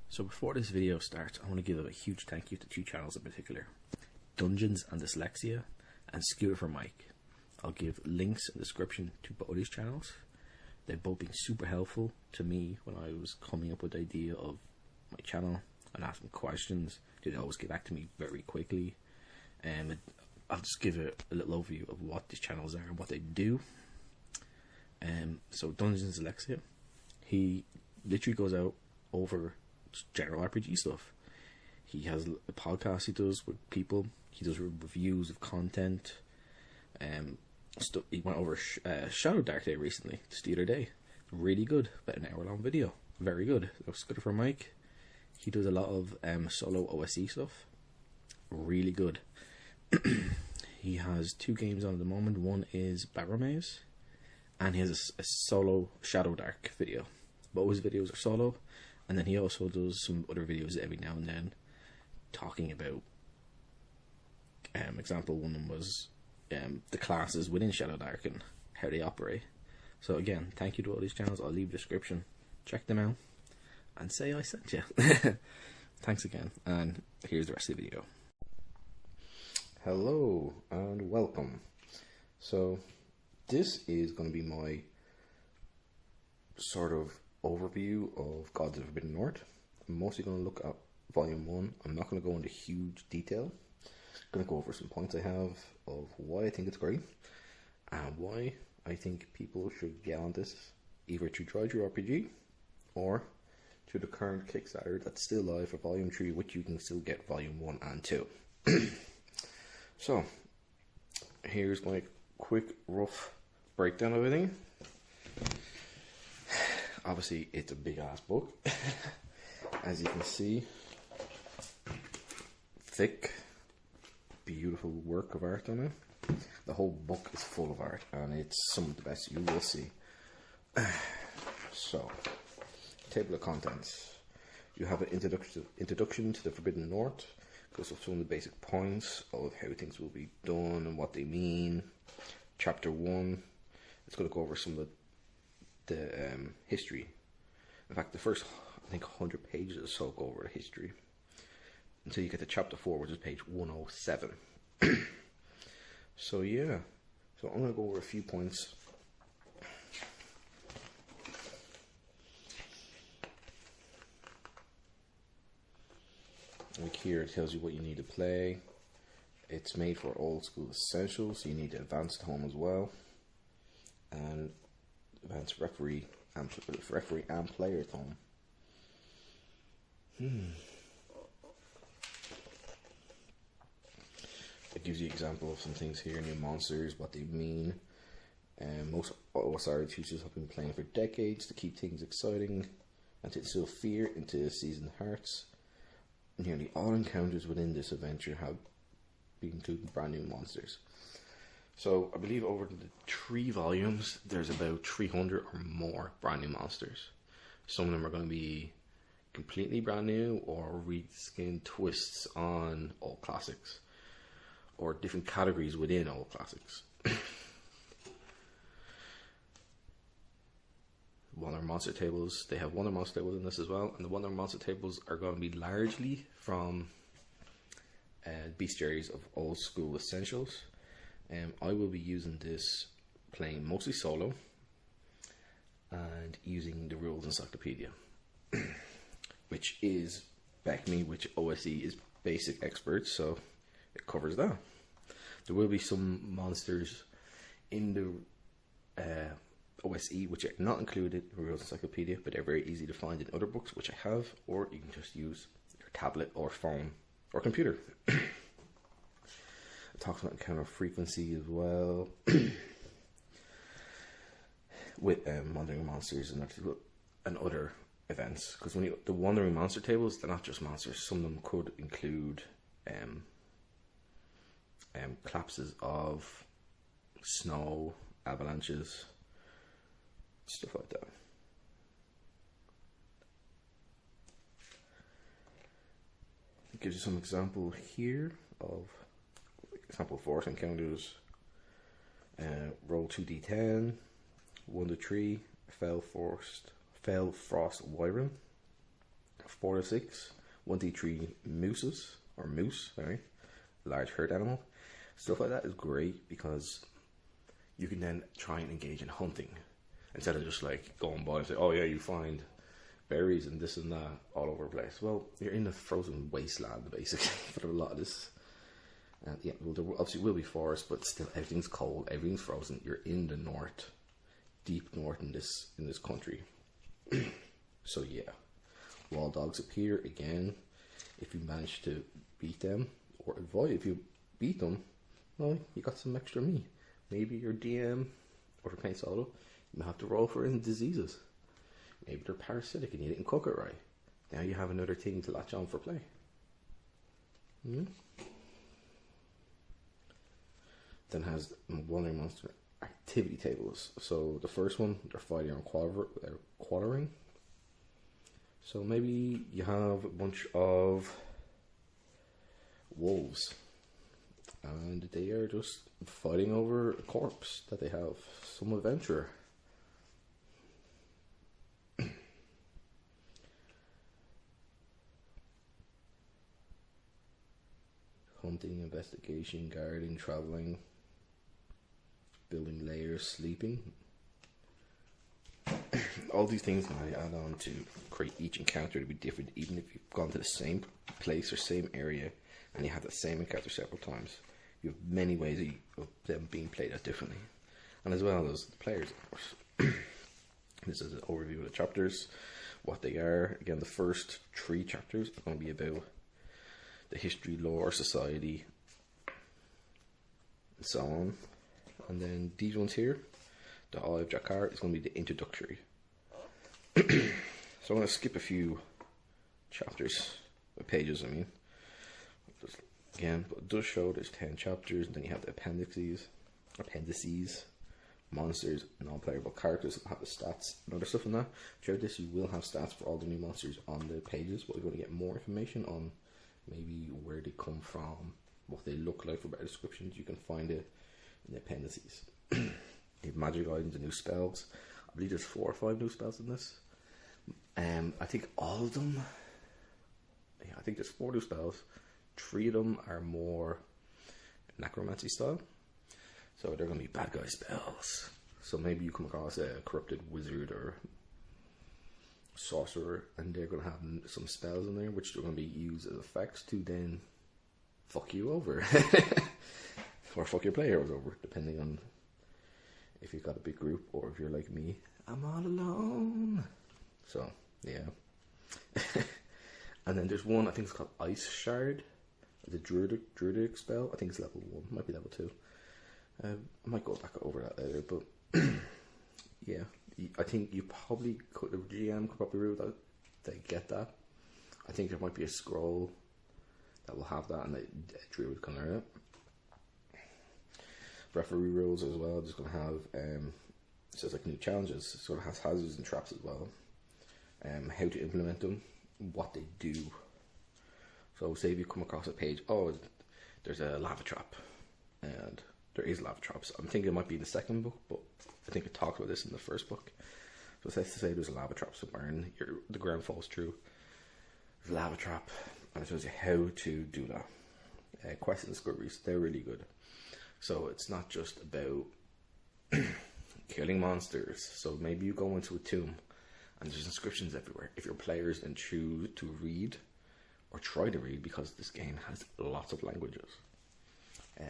So before this video starts, I want to give a huge thank you to two channels in particular, Dungeons and Dyslexia and Scooter for Mike. I'll give links in the description to both these channels. They've both been super helpful to me when I was coming up with the idea of my channel and asking questions. They always get back to me very quickly. I'll just give a little overview of what these channels are and what they do. So Dungeons and Dyslexia, he literally goes out over general RPG stuff. He has a podcast he does with people. He does reviews of content. He went over Shadow Dark Day recently, just the other day. Really good, about an hour-long video. Very good. Looks good for Mike. He does a lot of solo OSE stuff. Really good. He has two games on at the moment. One is Barrow Maze, and he has a solo Shadow Dark video. Both his videos are solo, and then he also does some other videos every now and then talking about, example, one of them was the classes within Shadow Dark and how they operate. So again, thank you to all these channels. I'll leave a description. Check them out and say I sent you. Thanks again, and here's the rest of the video. Hello and welcome. So this is going to be my sort of overview of Gods of the Forbidden North. I'm mostly going to look at Volume 1. I'm not going to go into huge detail. I'm going to go over some points I have of why I think it's great and why I think people should get on this, either through DriveThruPRG or through the current Kickstarter that's still live for Volume 3, which you can still get Volume 1 and 2. So, here's my quick, rough breakdown of everything. Obviously, it's a big ass book. As you can see, thick, beautiful work of art on it. The whole book is full of art, and it's some of the best you will see. So, table of contents. You have an introduction to the Forbidden North. Goes up some of the basic points of how things will be done and what they mean. Chapter 1, it's going to go over some of the history. In fact, the first, I think, 100 pages or so go over the history, until you get to chapter 4, which is page 107. So yeah, so I'm going to go over a few points. Like here, it tells you what you need to play. It's made for old school essentials, so you need the advanced home as well, and advanced referee and player home. It gives you an example of some things here, new monsters, what they mean. Most OSR teachers have been playing for decades to keep things exciting and to instill fear into seasoned hearts. Nearly all encounters within this adventure have been including brand new monsters. So I believe over the 3 volumes there's about 300 or more brand new monsters. Some of them are going to be completely brand new or reskin twists on old classics, or different categories within old classics. Wonder Monster tables, they have Wonder Monster tables in this as well, and the Wonder Monster tables are going to be largely from bestiaries of old school essentials. I will be using this playing mostly solo and using the rules encyclopedia, which is BECME, which OSE is basic experts, so it covers that. There will be some monsters in the OSE which are not included in the rules encyclopedia, but they're very easy to find in other books, which I have, or you can just use your tablet or phone or computer. It talks about encounter frequency as well, with wandering monsters and other events. Because when the wandering monster tables, they're not just monsters. Some of them could include collapses of snow, avalanches, stuff like that. It gives you some example here of example force encounters. Roll 2d10, 1 to 3, fell frost wyvern, 4 to 6, 1d3 mooses, or moose, sorry, large herd animal. Stuff like that is great because you can then try and engage in hunting instead of just like going by and say, oh yeah, you find berries and this and that all over the place. Well, you're in a frozen wasteland basically for a lot of this. And yeah, well, there obviously will be forest, but still everything's cold, everything's frozen. You're in the north, deep north in this country. So yeah, wild dogs appear again. If you manage to beat them, or if you beat them, well, you got some extra meat. Maybe your DM, or if you're playing solo, you might have to roll for diseases. Maybe they're parasitic and you didn't cook it right. Now you have another thing to latch on for play. Then has Wandering Monster activity tables. So the first one, they're fighting on quartering. So maybe you have a bunch of wolves and they are just fighting over a corpse that they have. Some adventure. Hunting, investigation, guarding, traveling, building layers, sleeping. All these things can add on to create each encounter to be different, even if you've gone to the same place or same area and you have the same encounter several times. You have many ways of them being played out differently. And as well as the players, of course. This is an overview of the chapters, what they are. Again, the first 3 chapters are going to be about the history, lore, society, and so on. And then these ones here, the Eye of Jakar, is going to be the introductory. So I'm going to skip a few chapters, pages I mean. Just, again, but it does show there's 10 chapters, and then you have the appendices, monsters, non-playable characters that have the stats and other stuff in that. Throughout this you will have stats for all the new monsters on the pages, but we're going to get more information on maybe where they come from, what they look like for better descriptions. You can find it in the appendices. You have magic items and new spells. I believe there's 4 or 5 new spells in this. I think all of them, yeah, I think there's 4 new spells. 3 of them are more necromancy style. So they're going to be bad guy spells. So maybe you come across a corrupted wizard or sorcerer, and they're going to have some spells in there which they're going to be used as effects to then fuck you over. Or fuck your players over, depending on if you've got a big group or if you're like me, I'm all alone. So, yeah. And then there's one, I think it's called Ice Shard. The druidic spell. I think it's level 1, might be level 2. I might go back over that later, but yeah, I think you probably could, the GM could probably rule that they get that. I think there might be a scroll that will have that, and the druid can learn it. Referee rules as well. Just going to have it says like new challenges. It sort of has hazards and traps as well. How to implement them, what they do. So say if you come across a page, oh, there's a lava trap, and there is lava traps. I'm thinking it might be in the second book, but I think it talks about this in the first book. So let's say there's a lava trap somewhere and the ground falls through. There's a lava trap, and it shows you how to do that. Quests and discoveries, they're really good. So it's not just about killing monsters. So maybe you go into a tomb and there's inscriptions everywhere. If your players then choose to read or try to read, because this game has lots of languages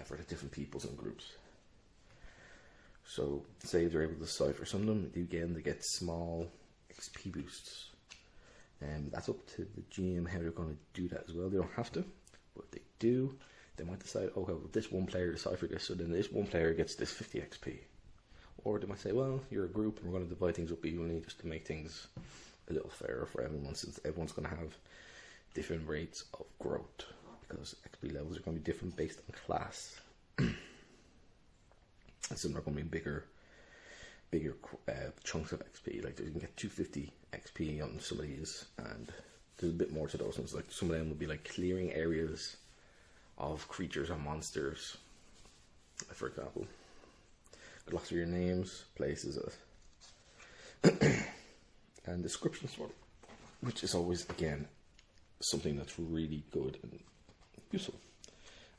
for the different peoples and groups. So say if they're able to decipher some of them, again they get small XP boosts. And that's up to the GM how they're going to do that as well. They don't have to, but if they do, they might decide, oh well, this one player deciphered this, so then this one player gets this 50 XP. Or they might say, well, you're a group and we're going to divide things up evenly just to make things a little fairer for everyone, since everyone's going to have different rates of growth, because XP levels are going to be different based on class. And some are going to be bigger chunks of XP. Like you can get 250 XP on some of these, and there's a bit more to those ones. Like some of them will be like clearing areas of creatures or monsters, for example. Glossary of names, places, and descriptions for them. which is always, again, something that's really good and useful.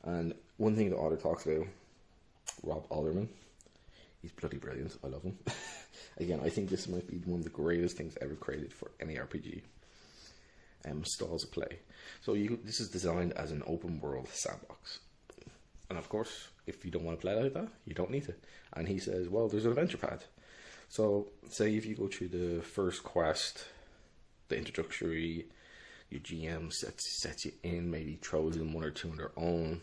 And one thing the author talks about, Rob Alderman, he's bloody brilliant. I love him. Again, I think this might be one of the greatest things ever created for any RPG. Styles of play. So this is designed as an open world sandbox. And of course, if you don't want to play like that, you don't need to. And he says, well, there's an adventure pad. So say if you go through the first quest, the introductory, your GM sets you in, maybe throws in one or two on their own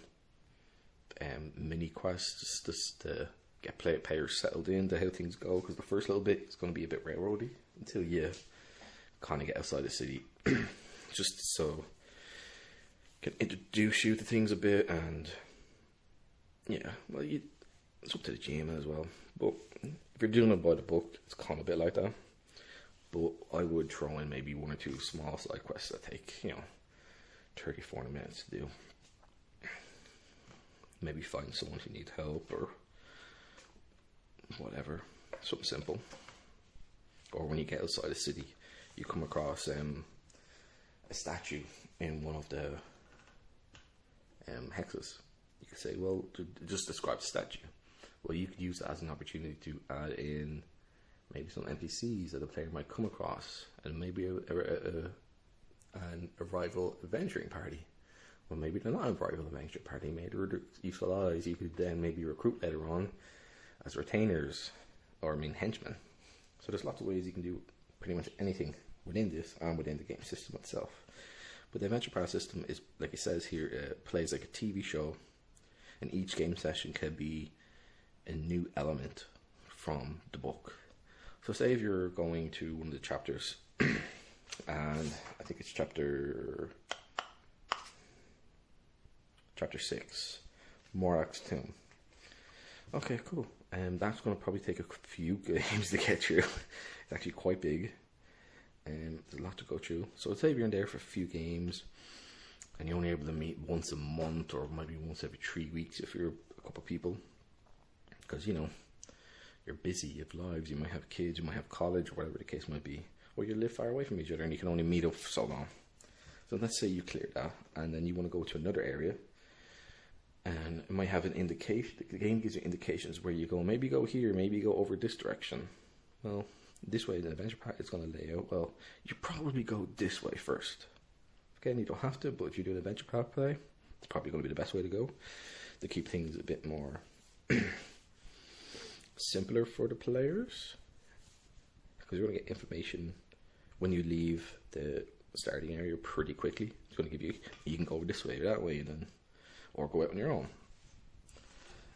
mini quests just to get players settled into how things go, because the first little bit is going to be a bit railroady until you kind of get outside the city. Just so can introduce you to things a bit, and yeah, well, it's up to the GM as well. But if you're doing it by the book, it's kind of a bit like that. But I would throw in maybe one or two small side quests that take 30, 40 minutes to do. Maybe find someone who needs help or whatever, something simple. Or when you get outside the city, you come across a statue in one of the hexes. You could say, well, just describe the statue. Well, you could use that as an opportunity to add in maybe some NPCs that the player might come across, and maybe an rival adventuring party. Well, maybe they're not a rival adventuring party, maybe they're useful allies you could then maybe recruit later on as retainers, or henchmen. So there's lots of ways you can do pretty much anything within this and within the game system itself. But the adventure path system is, like it says here, plays like a TV show, and each game session can be a new element from the book. So say if you're going to one of the chapters, and I think it's chapter 6, Morak's Tomb. Okay, cool. That's going to probably take a few games to get through. It's actually quite big. There's a lot to go through. So say if you're in there for a few games, and you're only able to meet once a month, or maybe once every 3 weeks if you're a couple of people. Because, you're busy, you have lives, you might have kids, you might have college, or whatever the case might be. Or you live far away from each other and you can only meet up for so long. So let's say you clear that, and then you want to go to another area. And it might have an indication, the game gives you indications where you go, maybe go here, maybe go over this direction. Well, this way the adventure pack is going to lay out, well, you probably go this way first. Again, you don't have to, but if you do an adventure pack play, it's probably going to be the best way to go, to keep things a bit more simpler for the players, because you're going to get information when you leave the starting area pretty quickly. It's going to give you can go this way or that way, and then, or go out on your own.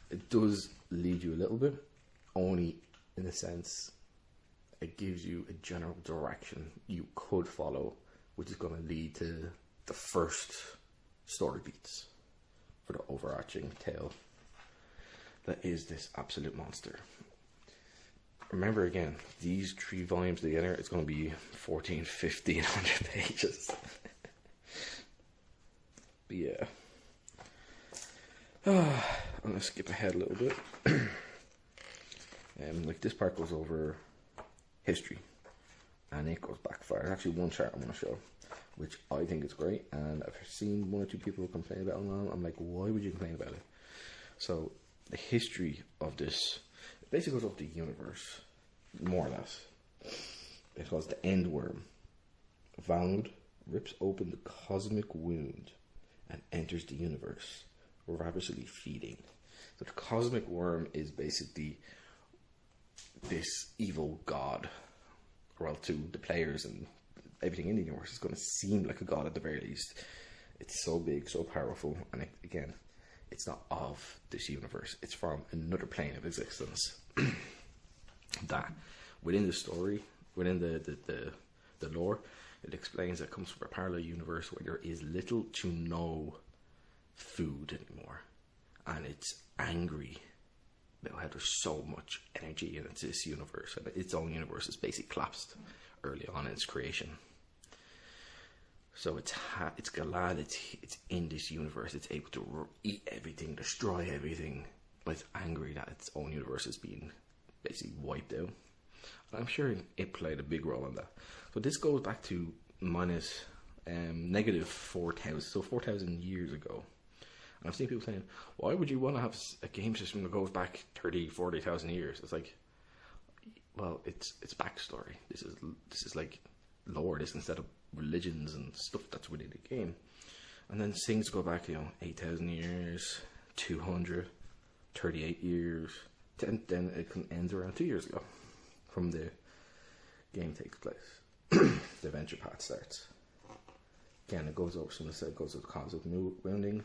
It does lead you a little bit, only in the sense it gives you a general direction you could follow, which is going to lead to the first story beats for the overarching tale that is this absolute monster. Remember, again, these 3 volumes together, it's going to be 1,500 pages. But yeah. I'm going to skip ahead a little bit. Like this part goes over history, and it goes back far. There's actually one chart I want to show, which I think is great, and I've seen 1 or 2 people complain about it online. I'm like, why would you complain about it? So the history of this basically goes up the universe, more or less. It calls the End Worm. Valnud rips open the cosmic wound and enters the universe, ravenously feeding. So the cosmic worm is basically this evil god, well, to the players and everything in the universe is going to seem like a god at the very least. It's so big, so powerful, and again, it's not of this universe. It's from another plane of existence. That within the story, within the lore, it explains that it comes from a parallel universe where there is little to no food anymore, and it's angry about how there's so much energy in this universe, and its own universe is basically collapsed early on in its creation. So it's glad it's in this universe. It's able to eat everything, destroy everything, but it's angry that its own universe is being basically wiped out. And I'm sure it played a big role in that. So this goes back to minus negative 4,000, so 4,000 years ago. And I've seen people saying, why would you want to have a game system that goes back 30, 40,000 years? It's like, well, it's backstory. This is like lore, this instead of religions and stuff that's within the game. And then things go back, 8,000 years, 238 years, then it ends around 2 years ago from the game takes place. The adventure path starts. Again, it goes over, some of it goes over the cause of wounding.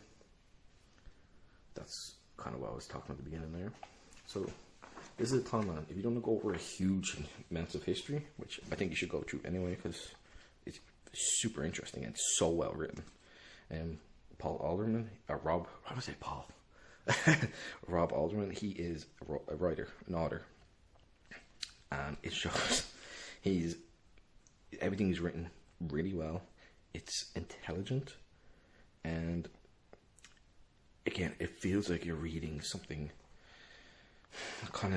That's kind of what I was talking at the beginning there. So, this is a timeline. If you don't go over a huge amounts of history, which I think you should go through anyway, because it's super interesting and so well written. Paul Alderman, Rob, how do I say Paul? Rob Alderman, he is a writer, an author. And it shows everything is written really well. It's intelligent, and again, it feels like you're reading something kind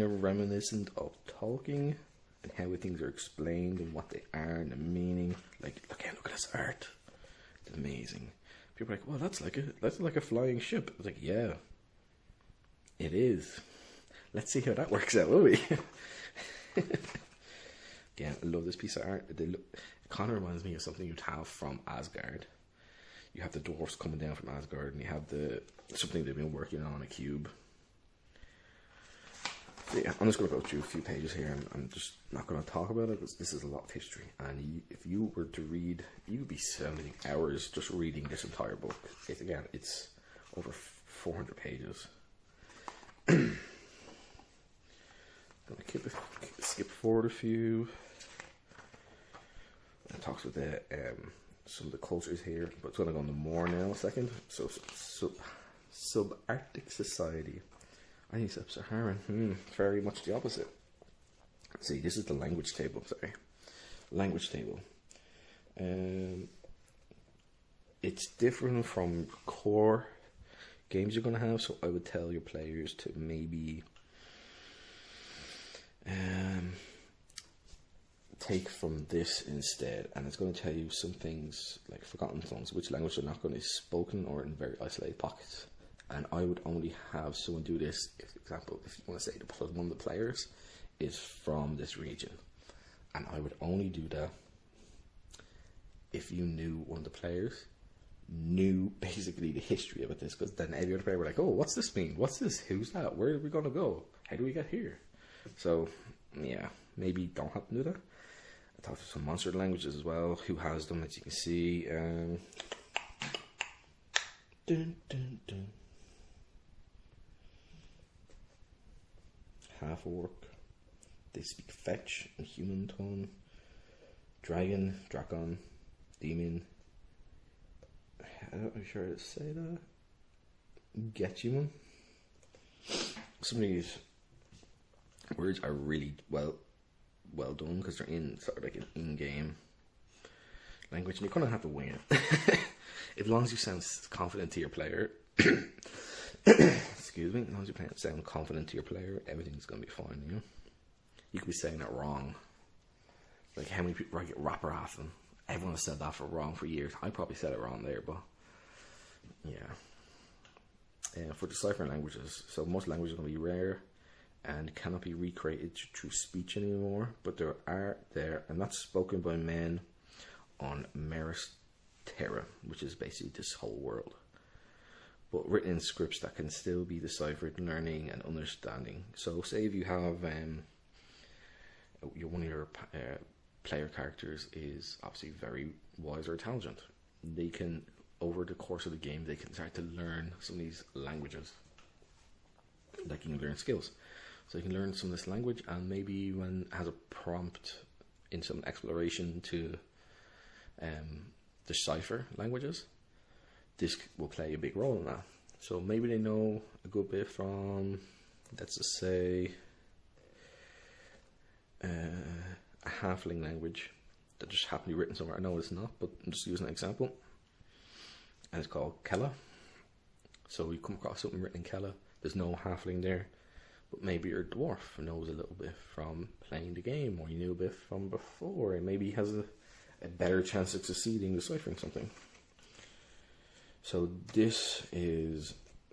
of reminiscent of Tolkien and how things are explained and what they are and the meaning. Like, look at this art; it's amazing. People are like, "Well, that's like a flying ship." It's like, yeah, it is. Let's see how that works out, will we? Again, I love this piece of art. It kind of reminds me of something you'd have from Asgard. You have the dwarfs coming down from Asgard, and you have something they've been working on a cube. So yeah, I'm just going to go through a few pages here, and I'm just not going to talk about it because this is a lot of history. And if you were to read, you'd be spending hours just reading this entire book. It's over 400 pages. I'm going to skip forward a few. It talks with some of the cultures here, but it's going to go into more now in a second. So, subarctic society. I think sub-Saharan. Very much the opposite. See, this is the language table. Sorry, language table. It's different from core games you're going to have. So I would tell your players to maybe take from this instead, and it's going to tell you some things like forgotten tongues, which language are not going to be spoken or in very isolated pockets. And I would only have someone do this, for example, if you want to say one of the players is from this region, and I would only do that if you knew one of the players knew basically the history of this, because then every other player were like, oh, what's this mean? What's this? Who's that? Where are we going to go? How do we get here? So, yeah, maybe don't have to do that. I talked to some monster languages as well. Who has them, as you can see. Dun, dun, dun. Half-orc. They speak fetch and human tongue. Dragon, Drakon, demon. I'm not sure how to say that. Gethuman. Some of these words are really well done because they're in sort of like an in-game language, and you kind of have to wing it. As long as you sound confident to your player, excuse me, as long as you sound confident to your player, everything's gonna be fine. You could be saying it wrong. Like how many people I get rapper off them. Everyone has said that wrong for years. I probably said it wrong there, but yeah. For deciphering languages, so most languages are going to be rare and cannot be recreated through speech anymore, but there are and that's spoken by men on Meris Terra, which is basically this whole world, but written in scripts that can still be deciphered, learning and understanding. So say if you have one of your player characters is obviously very wise or intelligent, they can, over the course of the game, they can start to learn some of these languages. Like you can learn skills. So you can learn some of this language, and maybe when it has a prompt in some exploration to decipher languages, this will play a big role in that. So maybe they know a good bit from, let's just say, a halfling language that just happened to be written somewhere. I know it's not, but I'm just using an example. And it's called Kella. So we come across something written in Kella. There's no halfling there, but maybe your dwarf knows a little bit from playing the game, or you knew a bit from before, and maybe he has a better chance of succeeding deciphering something. So this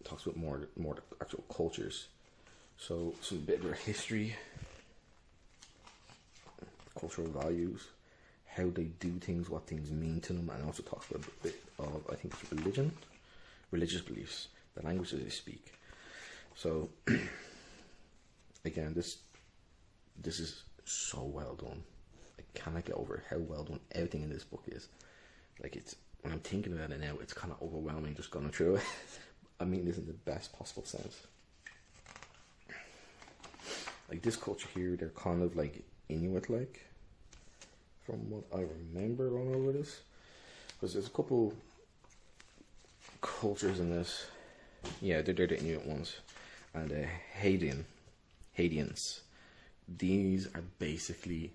talks about more the actual cultures. So some bit of their history, cultural values, how they do things, what things mean to them, and also talks about a bit of, I think it's religion, religious beliefs, the language that they speak. So again, this is so well done. I cannot get over how well done everything in this book is. Like, it's, when I'm thinking about it now, it's kind of overwhelming just going through it. I mean this in the best possible sense. Like, this culture here, they're kind of like Inuit-like, from what I remember going over this. Because there's a couple cultures in this. Yeah, they're the Inuit ones. And Haitians. These are basically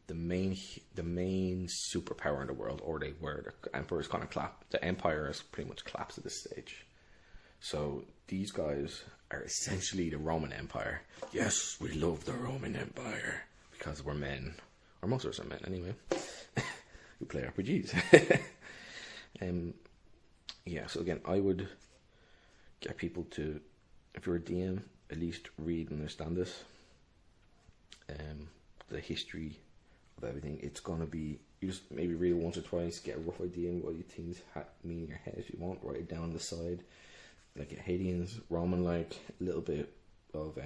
the main superpower in the world, or they were. The emperor's kind of the empire has pretty much collapsed at this stage. So these guys are essentially the Roman Empire. Yes, we love the Roman Empire because we're men, or most of us are men anyway, who play RPGs. Yeah, so again, I would get people to, if you're a DM, at least read and understand this. The history of everything. It's gonna be, you just maybe read it once or twice, get a rough idea of what you things mean in your head. If you want, write it down on the side. Like Haitians, Roman-like, a little bit of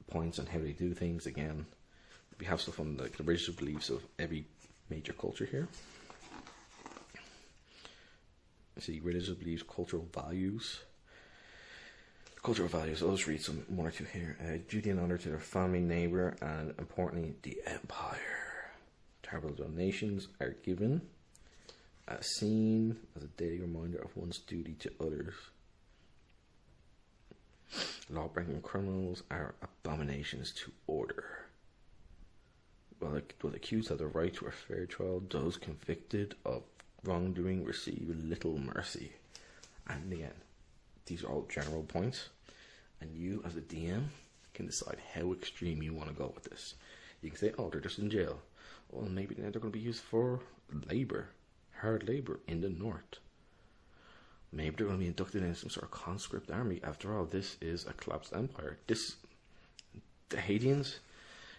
points on how they do things. Again, we have stuff on like the religious beliefs of every major culture here. See, religious beliefs, cultural values. Cultural values, I'll just read one or two here. Duty and honor to their family, neighbour, and importantly, the empire. Terrible donations are given, as seen as a daily reminder of one's duty to others. Law-breaking criminals are abominations to order. While accused have the right to a fair trial, those convicted of wrongdoing receive little mercy. And again, these are all general points, and you as a DM can decide how extreme you want to go with this. You can say, oh, they're just in jail. Well, maybe they're going to be used for labor, hard labor in the north. Maybe they're going to be inducted in some sort of conscript army. After all, this is a collapsed empire. The Haitians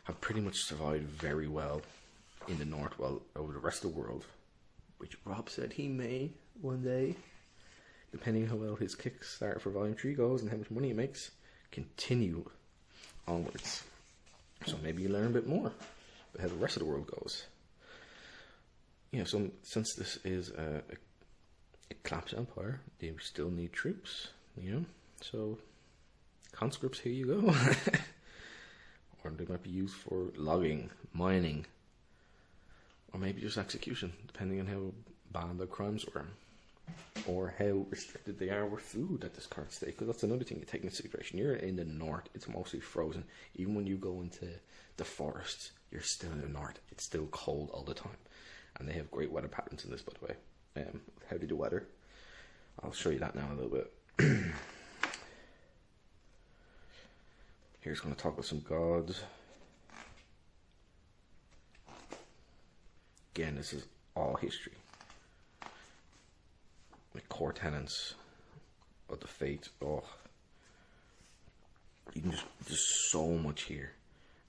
have pretty much survived very well in the north, while over the rest of the world, which Rob said he may one day, depending on how well his Kickstarter for Volume 3 goes and how much money he makes, continue onwards. So maybe you learn a bit more about how the rest of the world goes. You know, so since this is a collapsed empire, they still need troops, you know? So, conscripts, here you go. Or they might be used for logging, mining, or maybe just execution, depending on how bad their crimes were, or how restricted they are with food at this current state. Because that's another thing you take into consideration. You're in the north, it's mostly frozen. Even when you go into the forest, you're still in the north. It's still cold all the time. And they have great weather patterns in this, by the way. How they do weather, I'll show you that now in a little bit. Here's going to talk about some gods. Again, this is all history. Like core tenets of the faith. Oh, you can just so much here.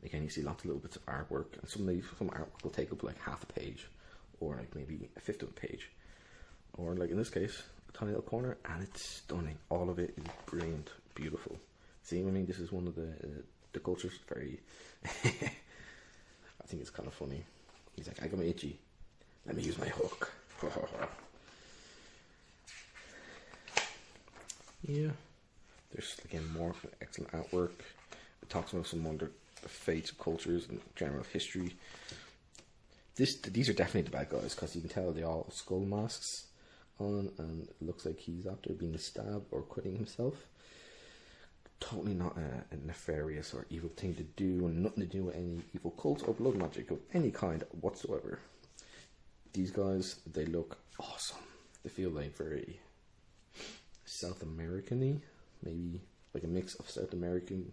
Again, you see lots of little bits of artwork, and some artwork will take up like half a page, or like maybe a fifth of a page, or like in this case, a tiny little corner, and it's stunning. All of it is brilliant, beautiful. See what I mean? This is one of the cultures. Very, I think it's kind of funny. He's like, I got my itchy. Let me use my hook. Yeah. There's again more excellent artwork. It talks about some wonder faiths, cultures, and general history. These are definitely the bad guys, because you can tell they all have skull masks on, and it looks like he's after being stabbed or quitting himself. Totally not a nefarious or evil thing to do, and nothing to do with any evil cult or blood magic of any kind whatsoever. These guys, they look awesome. They feel like very South American-y, maybe like a mix of South American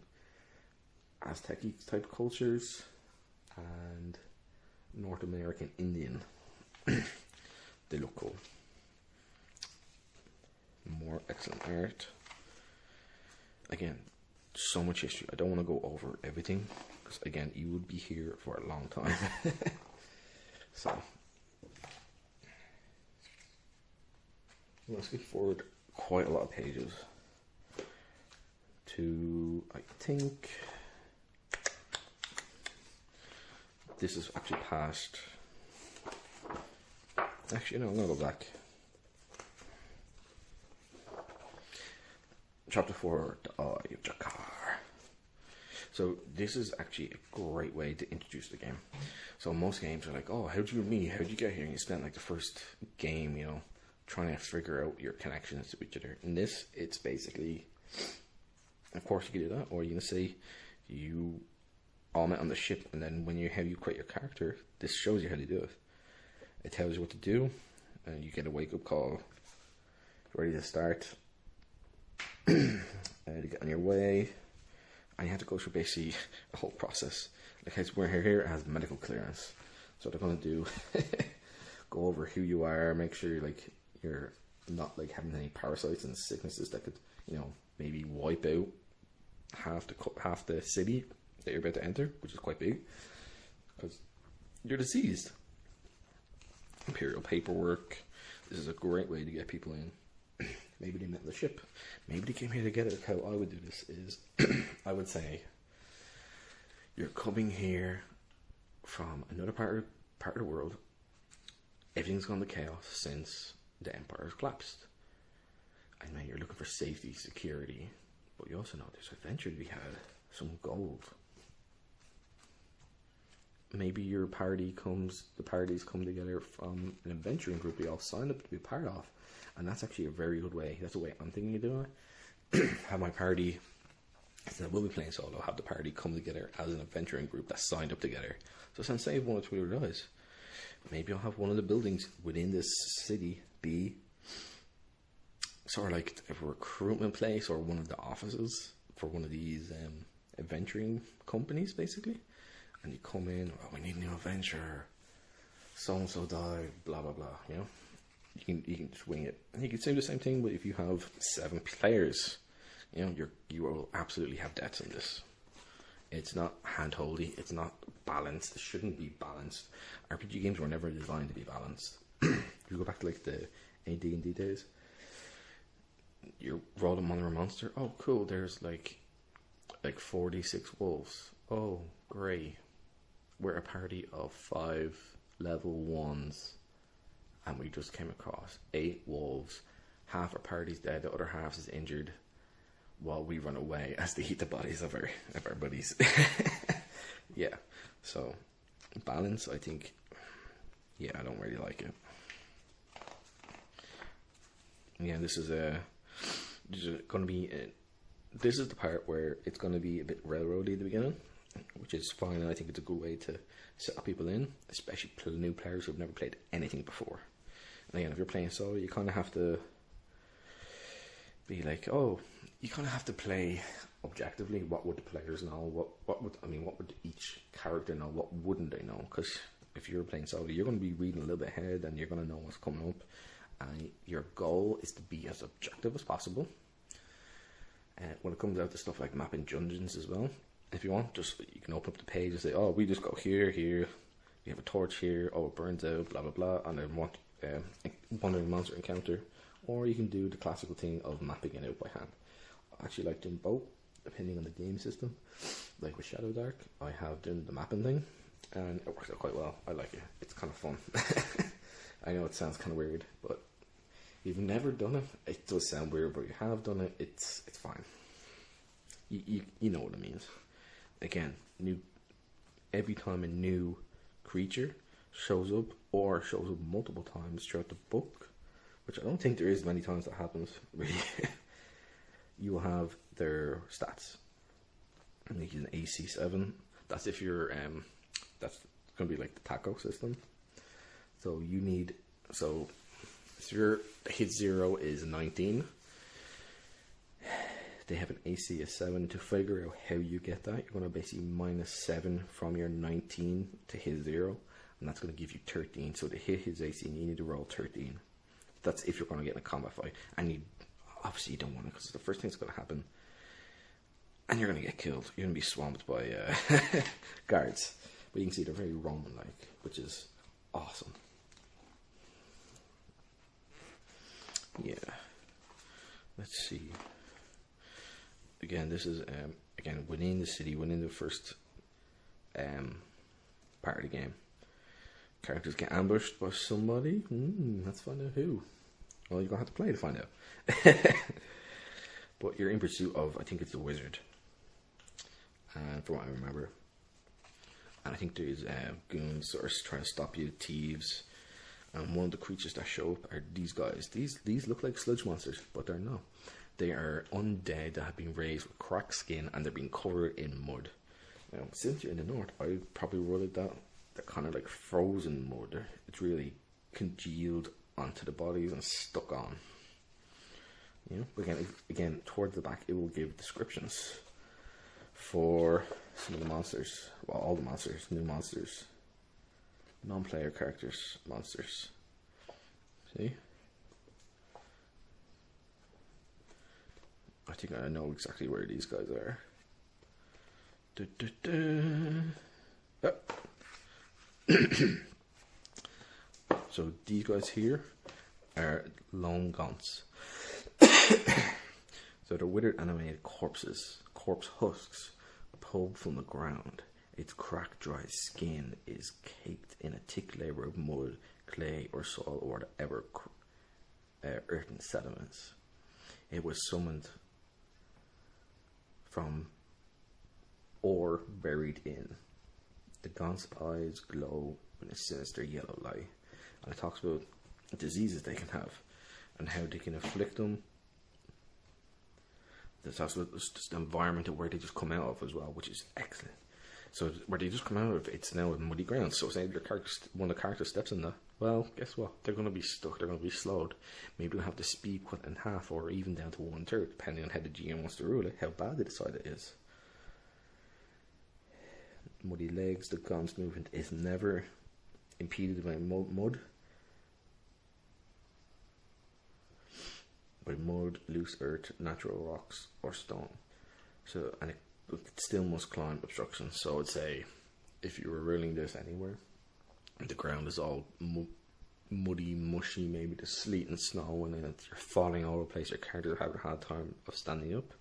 Aztec type cultures and North American Indian. They look cool. More excellent art. Again, so much history. I don't want to go over everything because, again, you would be here for a long time. So let's skip forward quite a lot of pages to, I think, this is actually past. Actually, no, I'm going to go back. Chapter 4, The Eye of Jakar. So this is actually a great way to introduce the game. So most games are like, oh, how'd you meet? How'd you get here? And you spend like the first game, you know, trying to figure out your connections to each other. In this, it's basically, of course you can do that, or you can say you all met on the ship, and then when you create your character, this shows you how to do it. It tells you what to do, and you get a wake-up call, ready to start, to get on your way, and you have to go through basically a whole process. Like we're here, it has medical clearance, so they're going to do go over who you are, make sure like you're not like having any parasites and sicknesses that could, you know, maybe wipe out half the city that you're about to enter, which is quite big because you're diseased. Imperial paperwork. This is a great way to get people in. Maybe they met on the ship. Maybe they came here to get it. How I would do this is, I would say, you're coming here from another part of the world. Everything's gone to chaos since the Empire has collapsed. And then you're looking for safety, security. But you also know there's adventure to be had. Some gold. Maybe your parties come together from an adventuring group you all signed up to be part of. And that's actually a very good way. That's the way I'm thinking of doing it. Have my party, instead of we'll be playing solo, have the party come together as an adventuring group that's signed up together. So since say one or two of dies, maybe I'll have one of the buildings within this city be sort of like a recruitment place or one of the offices for one of these adventuring companies, basically. And you come in, oh, we need a new adventure. So and so died, blah blah blah. You know, you can just wing it. And you can say the same thing, but if you have 7 players, you know, you will absolutely have deaths in this. It's not handholdy. It's not balanced. It shouldn't be balanced. RPG games were never designed to be balanced. You go back to like the AD&D days. You roll them on a monster. Oh, cool. There's like 46 wolves. Oh, great. We're a party of 5 level 1s, and we just came across 8 wolves. Half our party's dead, the other half is injured, while we run away as they eat the bodies of our buddies. Yeah, so balance, I think, yeah, I don't really like it. Yeah, this is going to be this is the part where it's going to be a bit railroady at the beginning, which is fine, and I think it's a good way to set up people in, especially new players who've never played anything before. And again, if you're playing solo, you kind of have to be like, oh, you kind of have to play objectively. What would the players know? What would each character know? What wouldn't they know? Because if you're playing solo, you're going to be reading a little bit ahead, and you're going to know what's coming up. And your goal is to be as objective as possible. And when it comes out to stuff like mapping dungeons as well, if you want, you can open up the page and say, oh, we just go here, you have a torch here, oh, it burns out, blah, blah, blah, and then want wandering monster encounter. Or you can do the classical thing of mapping it out by hand. I actually like doing both, depending on the game system. Like with Shadow Dark, I have done the mapping thing, and it works out quite well. I like it. It's kind of fun. I know it sounds kind of weird, but you've never done it. It does sound weird, but you have done it. It's fine. You know what it means. Again, every time a new creature shows up, or shows up multiple times throughout the book, which I don't think there is many times that happens, really, you will have their stats. I think he's an AC 7. That's if you're, that's going to be like the taco system. So if your hit 0 is 19, They have an AC of 7. To figure out how you get that, you're going to basically -7 from your 19 to his 0, and that's going to give you 13. So to hit his AC, you need to roll 13. That's if you're going to get in a combat fight, and you obviously you don't want to, because the first thing that's going to happen, and you're going to get killed. You're going to be swamped by guards. But you can see they're very Roman-like, which is awesome. Yeah. Let's see. Again, this is again within the city, within the first part of the game. Characters get ambushed by somebody. Let's find out who. Well, you're gonna have to play to find out. But you're in pursuit of, I think it's the wizard. And from what I remember, and I think there's goons that are trying to stop you, thieves. And one of the creatures that show up are these guys. These look like sludge monsters, but they're not. They are undead that have been raised with cracked skin, and they're being covered in mud. Now, since you're in the north, I probably rolled that. They're kind of like frozen mud. It's really congealed onto the bodies and stuck on. You know, but again, towards the back, it will give descriptions for some of the monsters. Well, all the monsters, new monsters, non-player characters, monsters. See? I think I know exactly where these guys are. So these guys here are lone gaunts. So they're withered animated corpse husks pulled from the ground. Its cracked dry skin is caked in a thick layer of mud, clay or soil or whatever earthen sediments. It was summoned from ore buried in. The gaunt's eyes glow in a sinister yellow light, and it talks about diseases they can have and how they can afflict them. It talks about just the environment of where they just come out of as well, which is excellent. So where they just come out of, it's now muddy ground. So say one of the characters steps in that, well, guess what? They're going to be stuck. They're going to be slowed. Maybe they'll have the speed cut in half or even down to 1/3, depending on how the GM wants to rule it, how bad they decide it is. Muddy legs. The gaunt's movement is never impeded by mud. By mud, loose earth, natural rocks, or stone. So, and it still must climb obstructions. So I'd say, if you were rolling this anywhere, the ground is all muddy, mushy, maybe the sleet and snow, and then you're falling all over the place, your character having a hard time of standing up,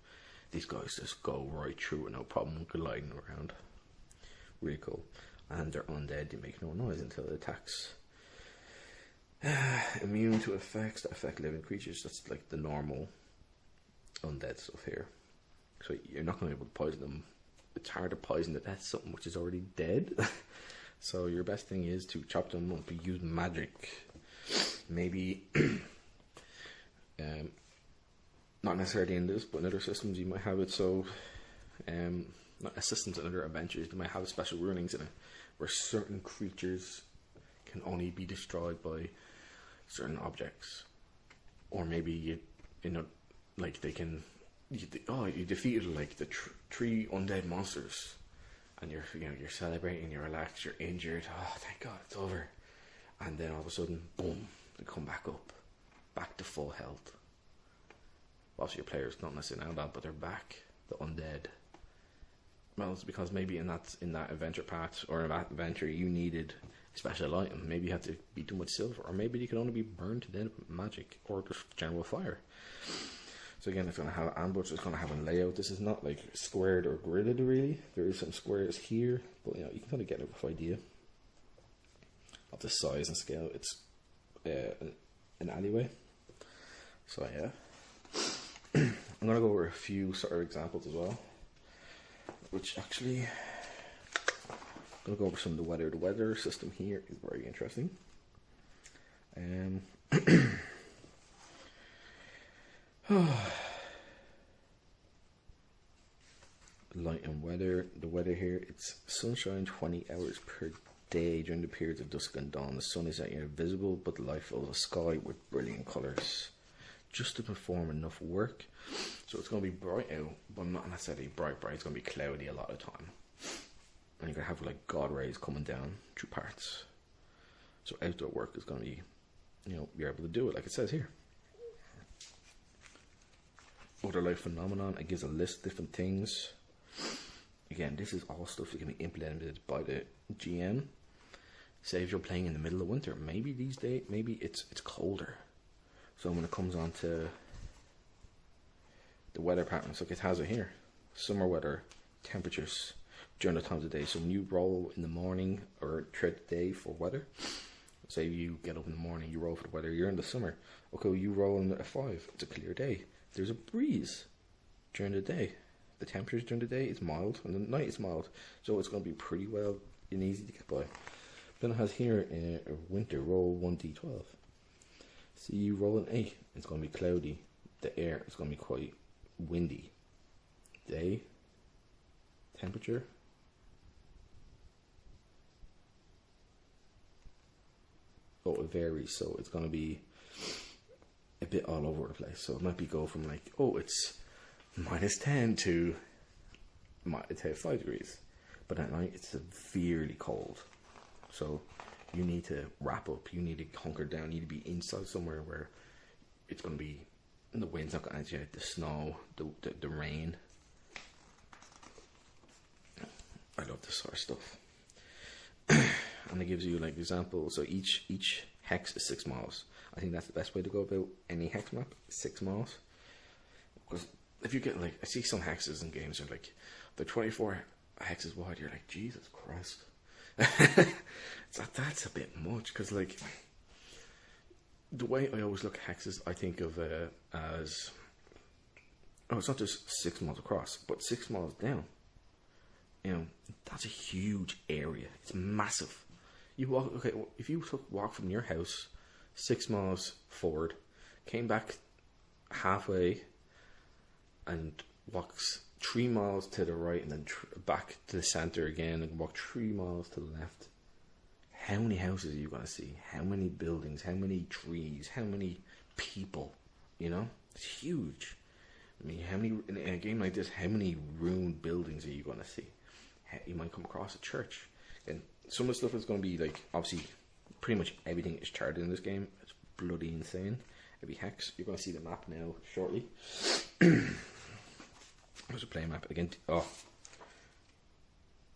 these guys just go right through it, no problem gliding around. Really cool. And they're undead, they make no noise until it attacks. Immune to effects that affect living creatures. That's like the normal undead stuff here. So you're not going to be able to poison them. It's hard to poison that that's something which is already dead. So your best thing is to chop them up, use magic. Maybe not necessarily in this, but in other systems you might have it. So not systems in other adventures, they might have special rulings in it where certain creatures can only be destroyed by certain objects, or maybe you know, like they can. You defeated like the 3 undead monsters, and you're celebrating, you're relaxed, you're injured. Oh, thank God, it's over. And then all of a sudden, boom, they come back up, back to full health. Obviously, your players don't necessarily know that, but they're back, the undead. Well, it's because maybe in that adventure path or in that adventure you needed a special item. Maybe you had to beat them with silver, or maybe you could only be burned to death with magic or just general fire. So again, it's going to have ambush. It's going to have a layout. This is not like squared or gridded really. There is some squares here, but you can kind of get a rough idea of the size and scale. It's an alleyway. So yeah, I'm going to go over a few sort of examples as well. Which actually, I'm going to go over some of the weather. The weather system here is very interesting. Light and weather. The weather here, it's sunshine 20 hours per day during the periods of dusk and dawn. The sun is not yet visible, but the light fills the sky with brilliant colours. just to perform enough work. So it's going to be bright out, but not necessarily bright. It's going to be cloudy a lot of the time. And you're going to have like God rays coming down through parts. So outdoor work is going to be, you're able to do it like it says here. Other life phenomenon, it gives a list of different things. Again, this is all stuff that can be implemented by the GM. Say if you're playing in the middle of winter, maybe these days, maybe it's colder. So when it comes on to the weather patterns, like it has it here, summer weather, temperatures during the times of day. So when you roll in the morning or throughout the day for weather, say you get up in the morning, you roll for the weather, you're in the summer. Okay, you roll in at 5, it's a clear day. There's a breeze during the day. The temperatures during the day is mild, and the night is mild. So it's going to be pretty well and easy to get by. Then it has here winter, roll 1d12. See, you roll an 8, it's going to be cloudy. The air is going to be quite windy. Day, temperature. Oh, it varies, so it's going to be a bit all over the place. So it might be go from like, oh, it's -10 to 5 degrees. But at night, it's severely cold. So you need to wrap up, you need to hunker down, you need to be inside somewhere where it's going to be, the wind's not going to hit you, the snow, the rain. I love this sort of stuff. And it gives you like examples. So each hex is 6 miles. I think that's the best way to go about any hex map, 6 miles. Because if you get like, I see some hexes in games are like, they're 24 hexes wide, you're like, Jesus Christ. So that's a bit much, because like, the way I always look at hexes, I think of as, oh, it's not just 6 miles across, but 6 miles down. That's a huge area. It's massive. You walk, okay, if you walk from your house 6 miles forward, came back halfway, and walks 3 miles to the right, and then back to the center again, and walk 3 miles to the left. How many houses are you going to see? How many buildings? How many trees? How many people? It's huge. I mean, how many, in a game like this, how many ruined buildings are you going to see? You might come across a church. And some of the stuff is going to be like, obviously, pretty much everything is charted in this game. It's bloody insane. Every hex, you're going to see the map now shortly. There's a play map again. Oh,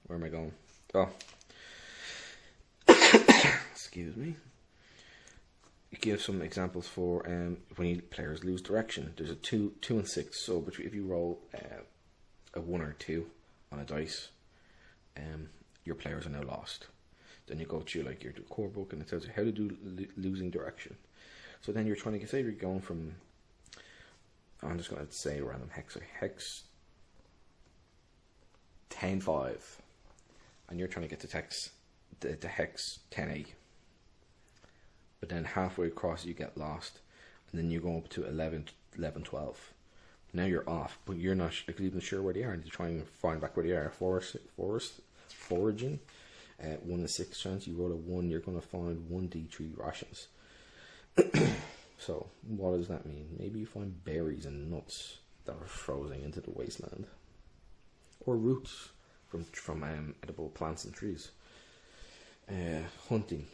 where am I going? Oh, excuse me. It gives some examples for when players lose direction. There's a 2 and 6. So if you roll a 1 or 2 on a dice, your players are now lost. Then you go to like your core book, and it tells you how to do losing direction. So then you're trying to get, say you're going from, I'm just going to say a random hex, so hex 10-5, and you're trying to get to hex 10-8. But then halfway across you get lost, and then you go up to 11-12. Now you're off, but you're not even sure where they are, and you try and find back where they are. Foraging, 1 in 6 chance. You roll a 1, you're going to find 1d3 rations. So what does that mean? Maybe you find berries and nuts that are frozen into the wasteland, or roots from edible plants and trees. Hunting,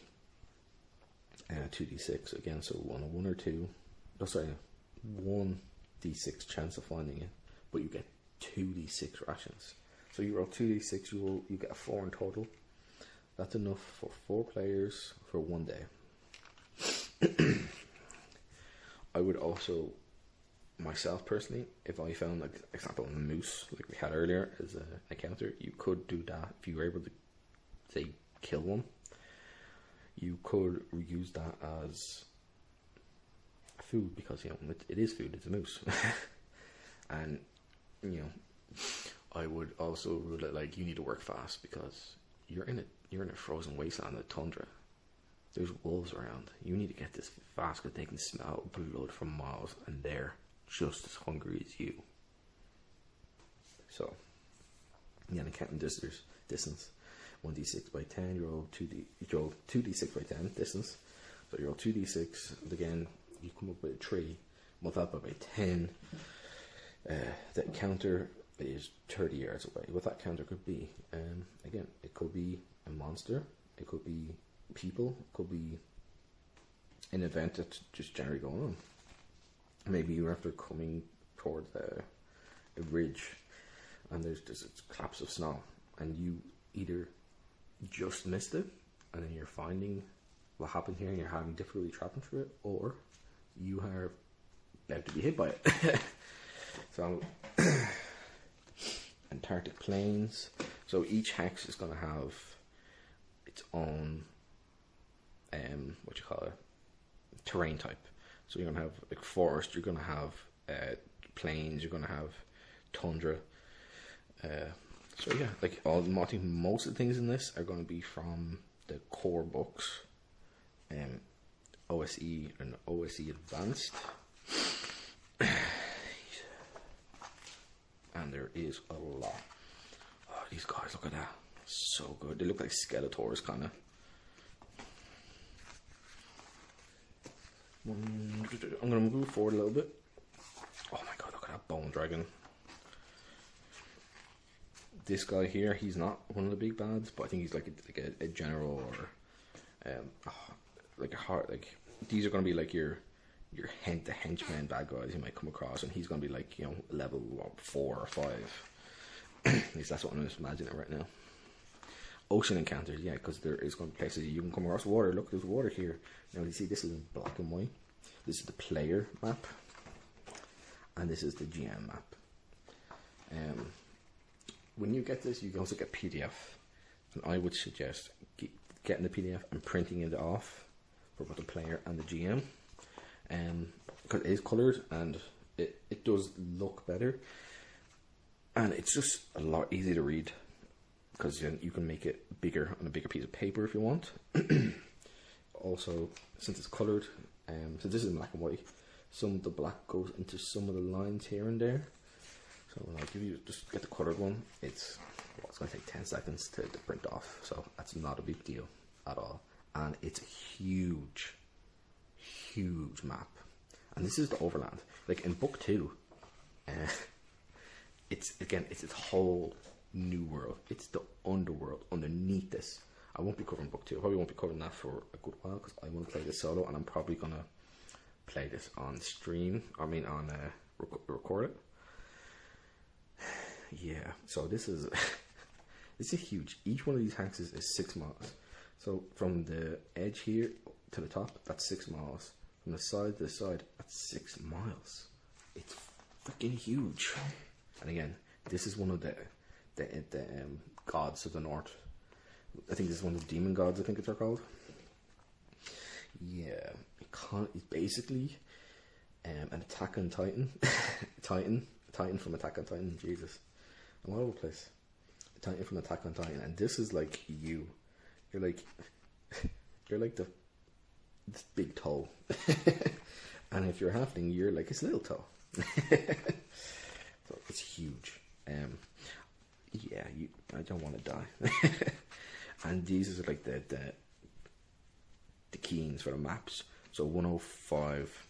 2d6 again. So on a 1 or 2, 1d6 chance of finding it, but you get 2d6 rations. So you roll 2d6, you get a 4 in total. That's enough for 4 players for 1 day. I would also, myself personally, if I found, like, example, a moose, like we had earlier as an encounter, you could do that. If you were able to, say, kill one, you could use that as food, because, it is food, it's a moose. And, I would also rule it like, you need to work fast, because you're in a frozen wasteland, a tundra. There's wolves around. You need to get this fast, because they can smell blood from miles, and they're just as hungry as you. So, the counting distance. 1d6 by 10, you roll 2d6 by 10 distance. So you roll 2d6, again, you come up with a 3. multiplied by 10. The encounter is 30 yards away. What that counter could be, again, it could be a monster, it could be people, it could be an event that's just generally going on. Maybe you're after coming toward a ridge and there's this collapse of snow and you either just missed it and then you're finding what happened here and you're having difficulty trapping through it, or you are about to be hit by it. So Antarctic plains. So each hex is going to have its own terrain type. So you're going to have like forest, you're going to have plains, you're going to have tundra. So yeah, like I think most of the things in this are going to be from the core books, OSE and OSE Advanced. And there is a lot. Oh, these guys, look at that. So good. They look like Skeletors, kind of. I'm going to move forward a little bit. Oh my god, look at that bone dragon. This guy here, he's not one of the big bads, but I think he's like a general or these are going to be like your the henchmen bad guys you might come across, and he's going to be like, you know, level 4 or 5. At least that's what I'm just imagining right now. Ocean encounters, yeah, because there is going to be places you can come across water. Look, there's water here. Now you see this is in black and white. This is the player map, and this is the GM map. When you get this, you can also get PDF, and I would suggest getting the PDF and printing it off for both the player and the GM. Because it is coloured and it does look better, and it's just a lot easier to read because you can make it bigger on a bigger piece of paper if you want. Also, since it's coloured, so this is black and white, some of the black goes into some of the lines here and there. So when I give you, just get the coloured one, it's going to take 10 seconds to print off, so that's not a big deal at all. And it's a huge map. And this is the overland. Like in book 2, it's its whole new world. It's the underworld underneath this. I won't be covering book 2. I probably won't be covering that for a good while because I want to play this solo, and I'm probably going to play this on stream. Record it. Yeah, so this is huge. Each one of these hexes is 6 miles. So from the edge here to the top, that's 6 miles. From the side to the side, that's 6 miles. It's freaking huge. And again, this is one of the gods of the north. I think this is one of the demon gods, I think they're called. Yeah, it's basically an Attack on Titan. Titan from Attack on Titan. Jesus, I'm all over the place. Titan from Attack on Titan, and this is like you. You're like this big toe, and if you're halfling, you're like his little toe. So it's huge. Yeah, I don't want to die. And these are like the keys for the maps. So 105.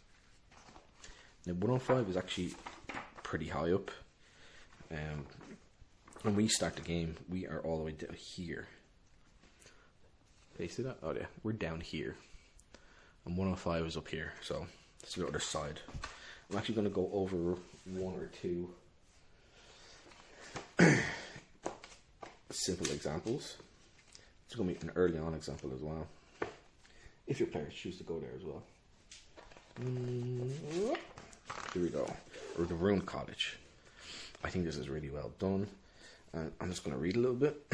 Now 105 is actually pretty high up. When we start the game, we are all the way down here. Can you see that? Oh yeah, we're down here. And 105 is up here, so it's the other side. I'm actually going to go over 1 or 2 simple examples. It's going to be an early on example as well, if your players choose to go there as well. Here we go. Or the Ruined Cottage. I think this is really well done. And I'm just going to read a little bit.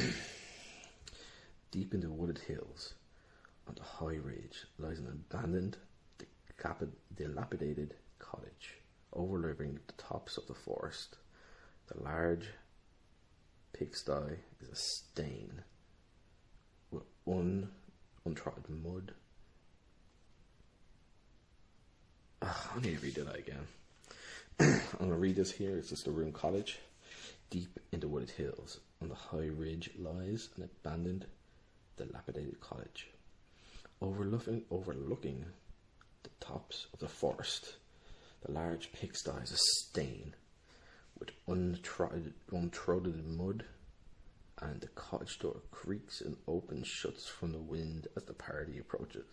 Deep in the wooded hills, on the high ridge, lies an abandoned, dilapidated cottage, overlooking the tops of the forest. The large pigsty is a stain with untrodden mud. I need to read that again. I'm going to read this here. It's just the Ruined Cottage. Deep in the wooded hills, on the high ridge, lies an abandoned, dilapidated cottage, overlooking the tops of the forest. The large pigsty is a stain with untrodden mud, and the cottage door creaks and opens shuts from the wind as the party approaches.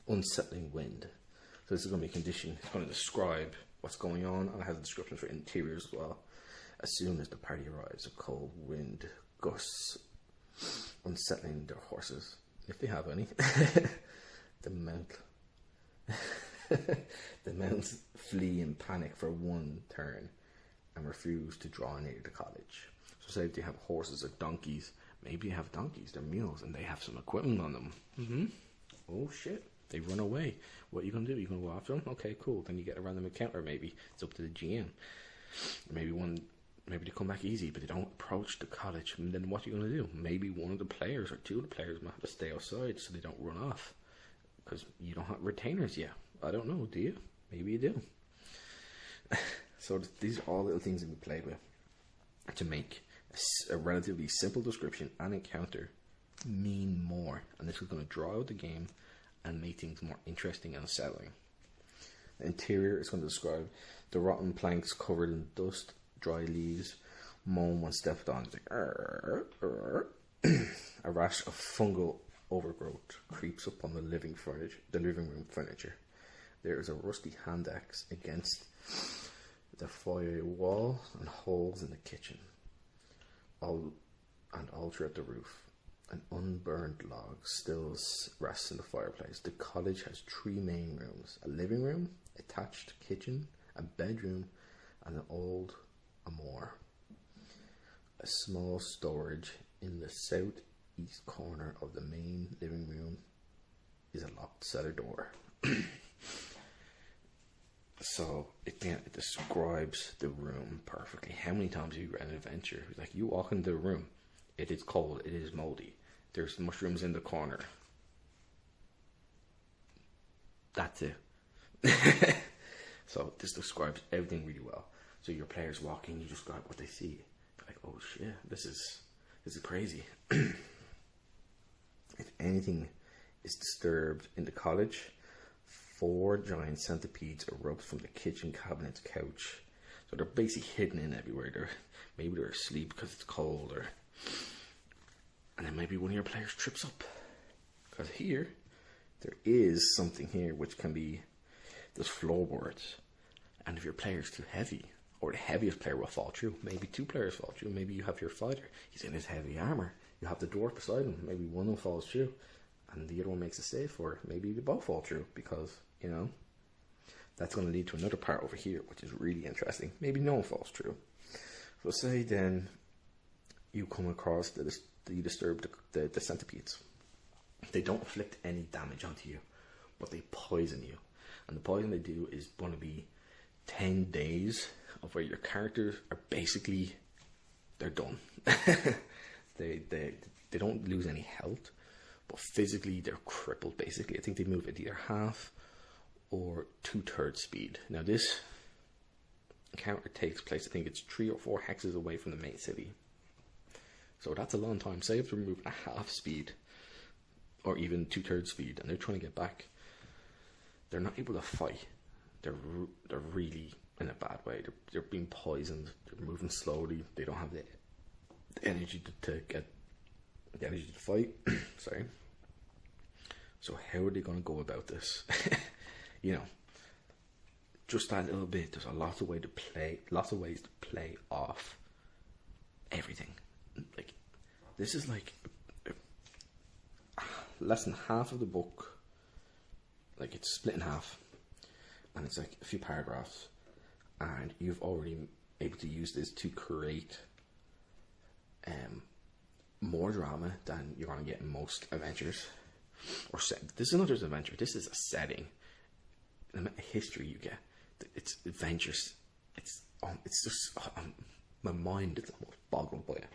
Unsettling wind. So this is going to be a condition. It's going to describe what's going on, and it has a description for interiors as well. As soon as the party arrives, a cold wind gusts, unsettling their horses, if they have any. The mounts flee in panic for one turn and refuse to draw near the cottage. So say if they have horses or donkeys, maybe they have donkeys, they're mules, and they have some equipment on them. Oh shit, they run away. What are you going to do? You going to go after them? Okay, cool. Then you get a random encounter, maybe. It's up to the GM. Maybe they come back easy, but they don't approach the cottage. And then what are you going to do? Maybe one of the players or two of the players might have to stay outside so they don't run off. Because you don't have retainers yet. I don't know, do you? Maybe you do. So these are all little things that we played with to make a relatively simple description and encounter mean more. And this is going to draw out the game and make things more interesting and unsettling. The interior is going to describe the rotten planks covered in dust, dry leaves, moan when stepped on. It's like, a rash of fungal overgrowth creeps up on the living room furniture. There is a rusty hand axe against the foyer wall and holes in the kitchen, all throughout the roof. An unburned log still rests in the fireplace. The cottage has 3 main rooms: a living room, attached kitchen, a bedroom, and an old amour. A small storage in the southeast corner of the main living room is a locked cellar door. So it describes the room perfectly. How many times have you read an adventure? Like, you walk into the room, it is cold, it is moldy, there's mushrooms in the corner. That's it. So this describes everything really well. So your players walk in, you describe what they see. They're like, oh shit, this is crazy. If anything is disturbed in the cottage, 4 giant centipedes erupt from the kitchen cabinet's couch. So they're basically hidden in everywhere. Maybe they're asleep because it's cold, and then maybe one of your players trips up. Because here, there is something here which can be, there's floorboards. And if your player's too heavy, or the heaviest player will fall through, maybe 2 players fall through, maybe you have your fighter, he's in his heavy armor, you have the dwarf beside him, maybe one of them falls through, and the other one makes a save for it. Maybe they both fall through, because, that's going to lead to another part over here, which is really interesting. Maybe no one falls through. So say then you come across you disturb the centipedes. They don't inflict any damage onto you, but they poison you. And the poison they do is going to be 10 days of where your characters are basically, they're done. They don't lose any health, but physically they're crippled basically. I think they move at either half or 2/3 speed. Now this encounter takes place, I think it's 3 or 4 hexes away from the main city. So that's a long time. Say if they're moving at half speed or even 2/3 speed and they're trying to get back, they're not able to fight. They're really in a bad way. They're being poisoned. They're moving slowly. They don't have the energy to get the energy to fight. Sorry. So how are they going to go about this? Just that little bit. There's lots of ways to play off everything. Like, this is like less than half of the book. Like, it's split in half, and it's like a few paragraphs, and you've already able to use this to create more drama than you're going to get in most adventures. Or this is not just an adventure. This is a setting. The amount of history you get, it's adventures. It's just my mind is almost boggled by it.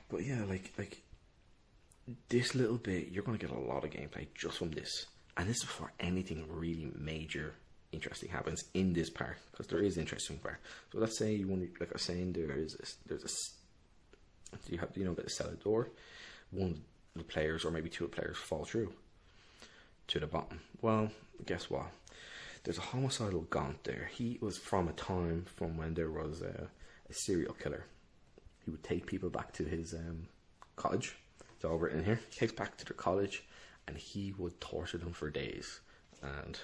But yeah, like this little bit, you're going to get a lot of gameplay just from this, and this is before anything really major, interesting happens in this part, because there is interesting part. So let's say you want to, like I was saying, you have get a cellar door. One of the players, or maybe 2 of the players, fall through. to the bottom? Well, guess what? There's a homicidal gaunt there. He was from a time from when there was a serial killer. He would take people back to his college. It's all written here. He takes back to their college, and he would torture them for days. And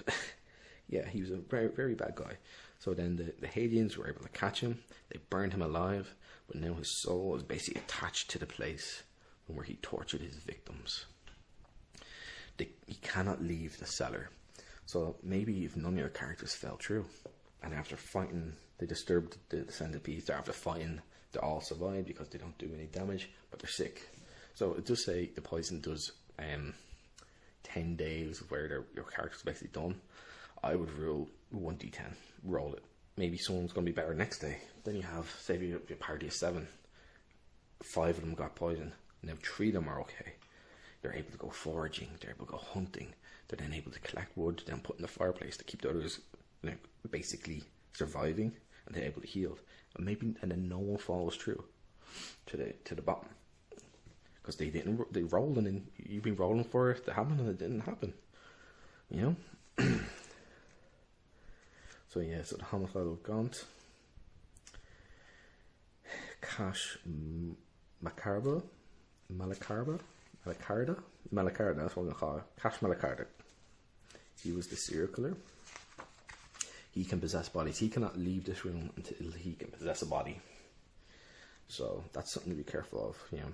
yeah, he was a very, very bad guy. So then the Hadians were able to catch him. They burned him alive, but now his soul is basically attached to the place where he tortured his victims. He cannot leave the cellar. So maybe if none of your characters fell through, and after fighting, they disturbed the centipedes, after fighting, they all survive because they don't do any damage, but they're sick. So it does say the poison does 10 days where your character's basically done. I would rule 1d10, roll it. Maybe someone's going to be better next day. Then you have, say, your party of 7. 5 of them got poison. Now 3 of them are okay. They're able to go foraging. They're able to go hunting. They're then able to collect wood, then put in the fireplace to keep the others, basically surviving, and they're able to heal. And then no one follows through to the bottom because they rolled, and then you've been rolling for it to happen, and it didn't happen. You know. So yeah, so the homicidal gaunt, Cash Malacarda, that's what I'm going to call it. Cash Malacarda. He was the serial killer. He can possess bodies. He cannot leave this room until he can possess a body. So that's something to be careful of, you know.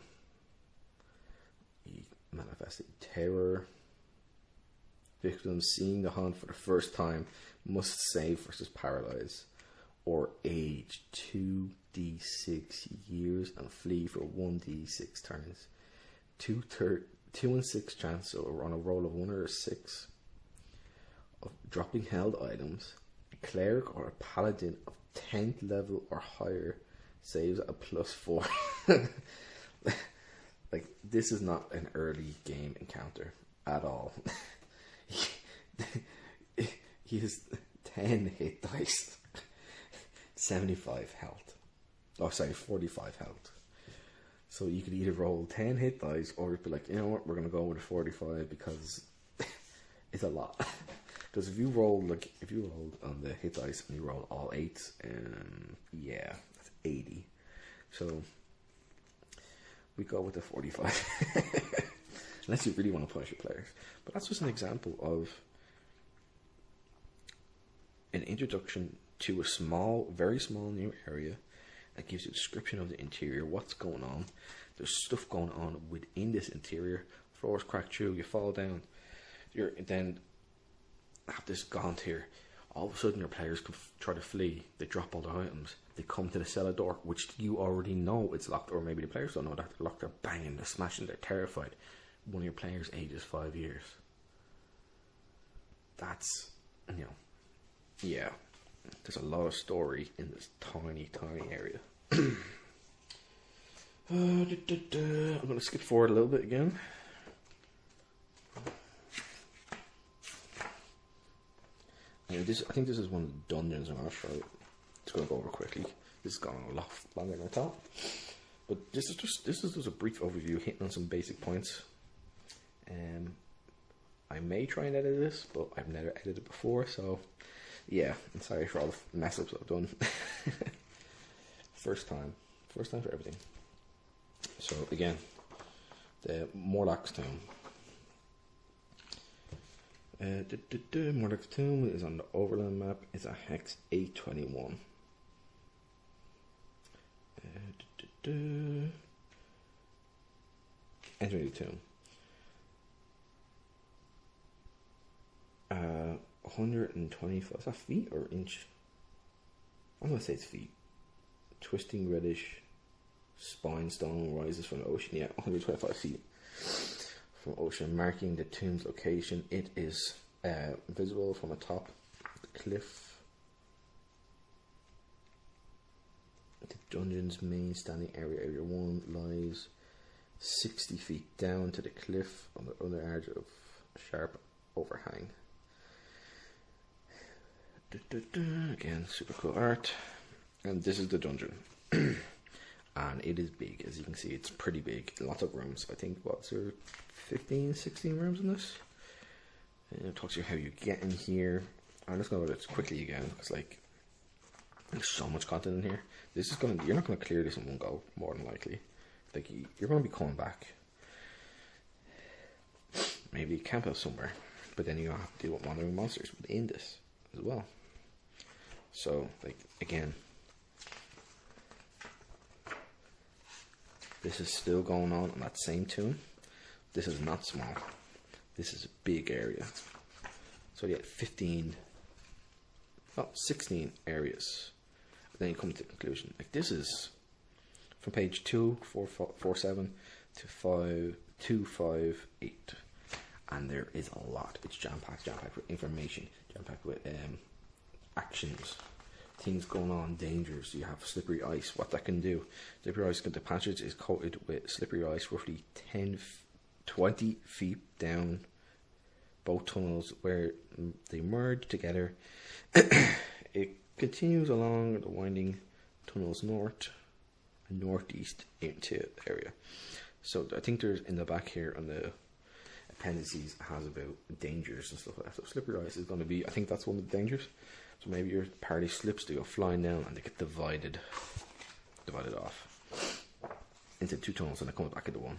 He manifested terror. Victims seeing the hunt for the first time must save versus paralyze, or age 2d6 years and flee for 1d6 turns. 2 and 6 chance on a roll of 1 or 6 of dropping held items. A cleric or a paladin of 10th level or higher saves a +4. Like, this is not an early game encounter at all. He has 10 hit dice, 75 health. Oh, sorry, 45 health. So you could either roll 10 hit dice, or be like, you know what, we're going to go with a 45 because it's a lot. Because if you roll on the hit dice and you roll all 8s, yeah, that's 80. So we go with the 45. Unless you really want to punish your players. But that's just an example of an introduction to a small, very small new area that gives you a description of the interior, what's going on. There's stuff going on within this interior. Floors crack through, you fall down. You then have this gaunt here. All of a sudden your players can try to flee. They drop all their items. They come to the cellar door, which you already know it's locked, or maybe the players don't know that they're locked. They're banging, they're smashing, they're terrified. One of your players' age is 5 years. That's, you know, yeah. There's a lot of story in this tiny, tiny area. I'm going to skip forward a little bit again. I think this is one of the dungeons in our show. It's going to go over quickly. This has gone a lot longer than I thought. But this is just a brief overview, hitting on some basic points. I may try and edit this, but I've never edited before, so yeah, I'm sorry for all the mess ups I've done. First time for everything. So again, the Morlock's Tomb. Morlock's Tomb is on the overland map. It's a hex 821. Entering the tomb. 125. Is that feet or inch? I'm gonna say it's feet. Twisting reddish spine stone rises from the ocean. Yeah, 125 feet from ocean, marking the tomb's location. It is visible from atop the cliff. The dungeon's main standing area, Area 1, lies 60 feet down to the cliff on the other edge of a sharp overhang. Again, super cool art. And this is the dungeon. And it is big, as you can see. It's pretty big. Lots of rooms. I think, what's there, 15, 16 rooms in this? And it talks to you how you get in here. I'm just going to go this quickly again, because like, there's so much content in here. This is going to, you're not going to clear this in one go, more than likely. Like, you're going to be coming back. Maybe camp out somewhere, but then you have to deal with wandering monsters within this as well. So, like, again, this is still going on that same tune. This is not small. This is a big area. So you get 16 areas. Then you come to the conclusion. Like, this is from page 247 to 5258. And there is a lot. It's jam-packed with information, jam-packed with actions, things going on, dangers. You have slippery ice, what that can do. Slippery ice, the passage is coated with slippery ice roughly 20 feet down both tunnels where they merge together. It continues along the winding tunnels north and northeast into the area. So I think there's in the back here on the appendices has about dangers and stuff like that. So slippery ice is going to be, I think that's one of the dangers. So maybe your party slips, they go flying down and they get divided off into 2 tunnels and they come back into 1.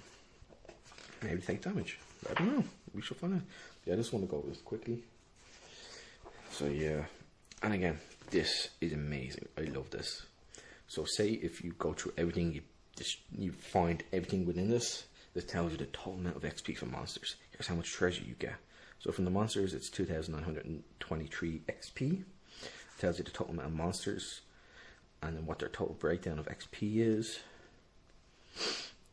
Maybe take damage. I don't know. We should find out. Yeah, I just want to go this quickly. So yeah, and again, this is amazing. I love this. So say if you go through everything, you find everything within this. This tells you the total amount of XP for monsters. Here's how much treasure you get. So from the monsters, it's 2,923 XP. It tells you the total amount of monsters and then what their total breakdown of XP is.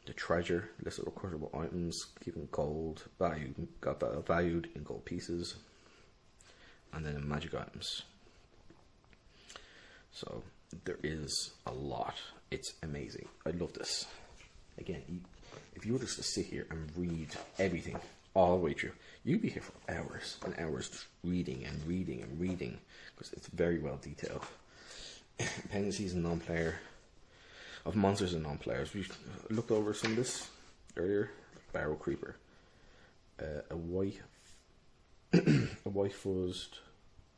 The treasure, list of recordable items, given gold value, got valued in gold pieces, and then magic items. So there is a lot. It's amazing. I love this. Again, if you were just to sit here and read everything all the way through, you'd be here for hours and hours just reading and reading and reading, because it's very well detailed. Appendices and non-player of monsters and non-players. We looked over some of this earlier. Barrow creeper, a white fuzzed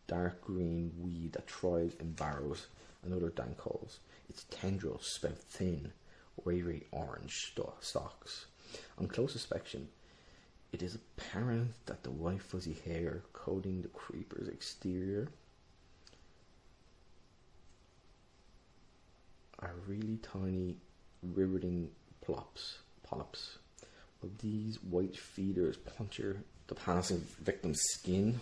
dark green weed that thrives in barrows and other dank holes. Its tendrils sprout thin, wavery orange stalks. On close inspection, it is apparent that the white fuzzy hair coating the creeper's exterior are really tiny, riveting polyps. While these white feeders puncture the passing victim's skin,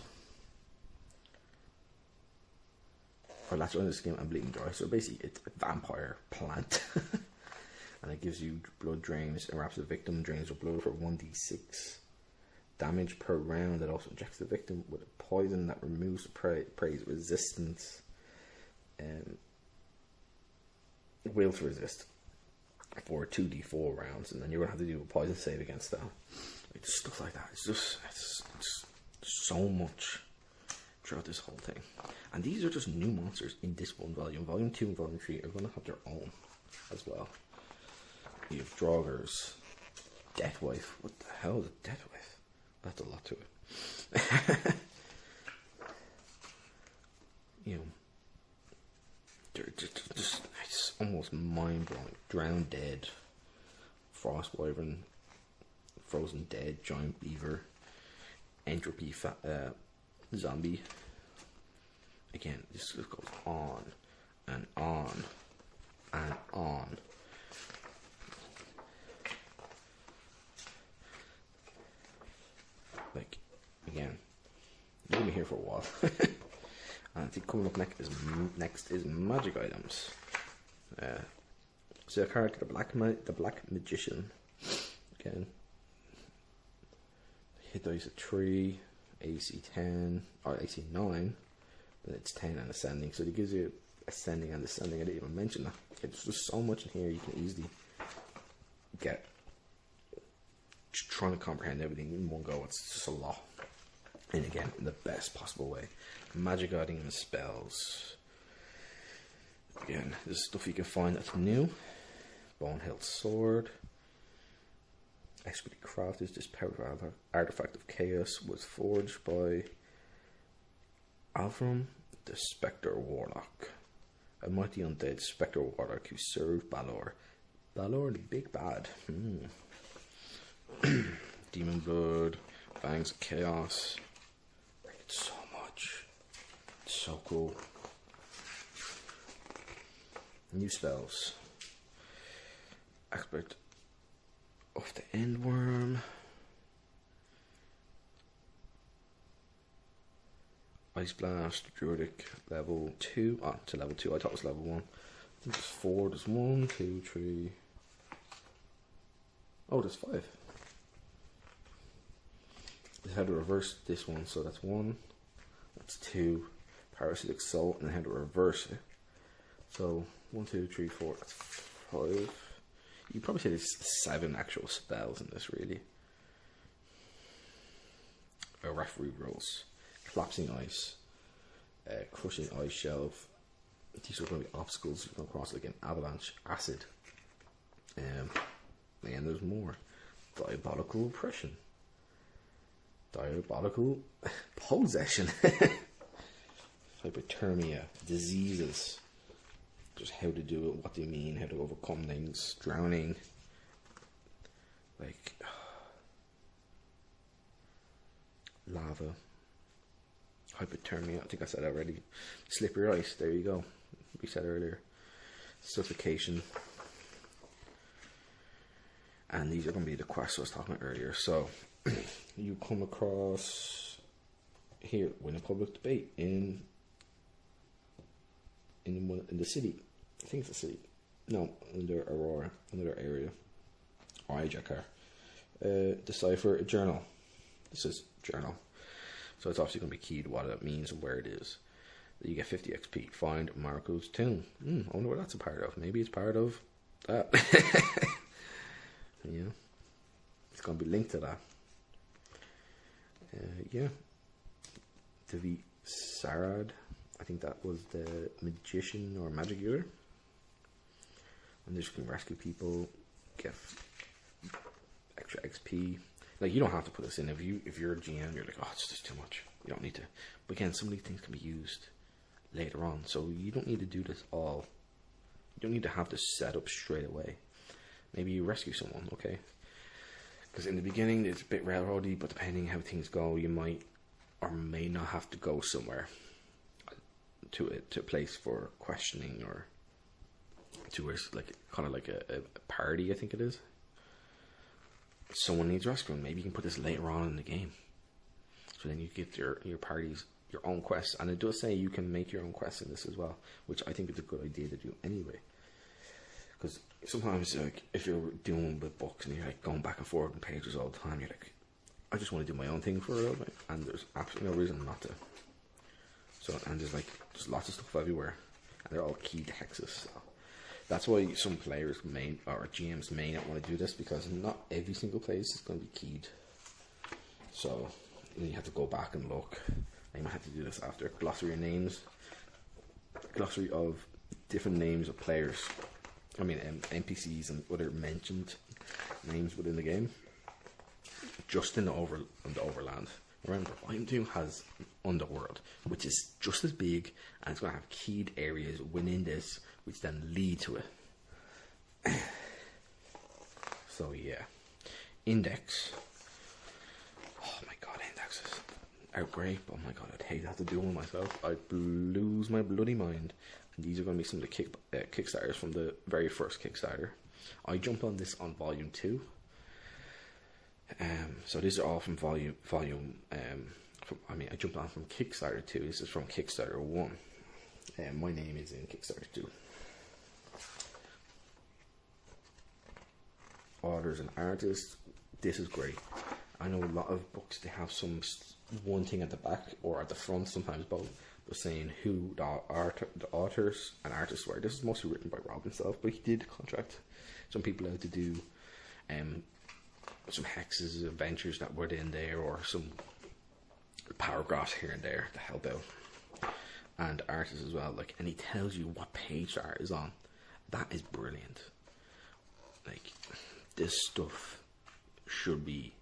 or latch on the skin and bleeding dry. So basically, it's a vampire plant, and it gives you blood drains and wraps the victim, drains your blood for 1d6 damage per round. It also injects the victim with a poison that removes the prey's resistance and will to resist for 2d4 rounds, and then you're gonna have to do a poison save against that. Like, stuff like that. It's so much throughout this whole thing. And these are just new monsters in this one volume. Volume 2 and Volume 3 are gonna have their own as well. You have Draugrs, Deathwife. What the hell is a Deathwife? That's a lot to it. You know, they're just it's almost mind-blowing. Drowned Dead, Frost Wyvern, Frozen Dead, Giant Beaver, Entropy Zombie. Again, this just goes on and on and on. Like, again, you're gonna be here for a while. And I think coming up next is magic items. So a character, the Black Magician. Again, hit dice at 3, AC 10 or AC 9. Then it's 10 and ascending. So it gives you ascending and descending. I didn't even mention that. It's just so much in here you can easily get. Trying to comprehend everything in one go, it's just a lot. And again, in the best possible way. Magic item and spells. Again, this is stuff you can find that's new. Bonehilt Sword. Expertly crafted, this powerful artifact of chaos was forged by Avram, the Spectre Warlock, a mighty undead Spectre Warlock who served Balor. Balor the big bad. Demon blood, fangs of chaos. It's so much. It's so cool. New spells. Expert of the Endworm. Ice Blast, Druidic, level 2. Ah, to level 2. I thought it was level 1. I think there's 4. There's 1, 2, 3. Oh, there's 5. I had to reverse this one, so that's 1. That's 2. Parasitic Salt, and I had to reverse it. So, 1, 2, 3, 4. That's 5. You probably say there's 7 actual spells in this, really. A referee rules. Collapsing ice, crushing ice shelf. These are going to be obstacles you come across, like an avalanche, acid. And there's more. Diabolical oppression, diabolical possession, hypothermia, diseases. Just how to do it, what they mean, how to overcome things, drowning, like lava. Hypothermia, I think I said that already. Slippery ice, there you go. We said earlier. Suffocation. And these are going to be the quests I was talking about earlier. So, you come across here, win a public debate in the city. I think it's a city. No, under Aurora, another area. Or hijacker. Decipher a journal. This is journal. So it's obviously going to be key to what it means and where it is. You get 50 XP. Find Marco's tomb. I wonder what that's a part of. Maybe it's part of that. Yeah. It's going to be linked to that. Yeah. Defeat Sarad. I think that was the magician or magic user. And this can rescue people. Get extra XP. Like, you don't have to put this in. If you're a GM, you're like, oh, it's just too much. You don't need to. But again, some of these things can be used later on. So you don't need to do this all. You don't need to have this set up straight away. Maybe you rescue someone, okay? Because in the beginning, it's a bit railroady, but depending how things go, you might or may not have to go somewhere to a place for questioning or to like kind of like a party, I think it is. Someone needs rescuing. Maybe you can put this later on in the game, so then you get your parties your own quests. And it does say you can make your own quests in this as well, which I think is a good idea to do anyway. Because sometimes, like, if you're doing with books and you're like going back and forth on pages all the time, you're like, I just want to do my own thing for a little bit, and there's absolutely no reason not to. So, and there's lots of stuff everywhere, and they're all keyed to hexes. So that's why some players or GMs may not want to do this, because not every single place is going to be keyed. So you have to go back and look. You might have to do this after. Glossary of names. Glossary of different names of players. I mean, NPCs and other mentioned names within the game. Just in the overland. Remember, IM2 has Underworld, which is just as big, and it's going to have keyed areas within this, which then lead to it. So yeah, index. Oh my god, indexes are great, but oh my god, I'd hate to have to do one myself. I'd lose my bloody mind. And these are going to be some of the Kickstarters from the very first Kickstarter. I jumped on this on volume 2. So these are all from volume. I jumped on from Kickstarter 2. This is from Kickstarter 1. My name is in Kickstarter 2. Authors and artists. This is great. I know a lot of books, they have one thing at the back or at the front, sometimes both, but saying who the authors and artists were. This is mostly written by Rob himself, but he did contract some people out to do some hexes, adventures that were in there, or some paragraphs here and there to help out. And artists as well, and he tells you what page the art is on. That is brilliant. This stuff should be.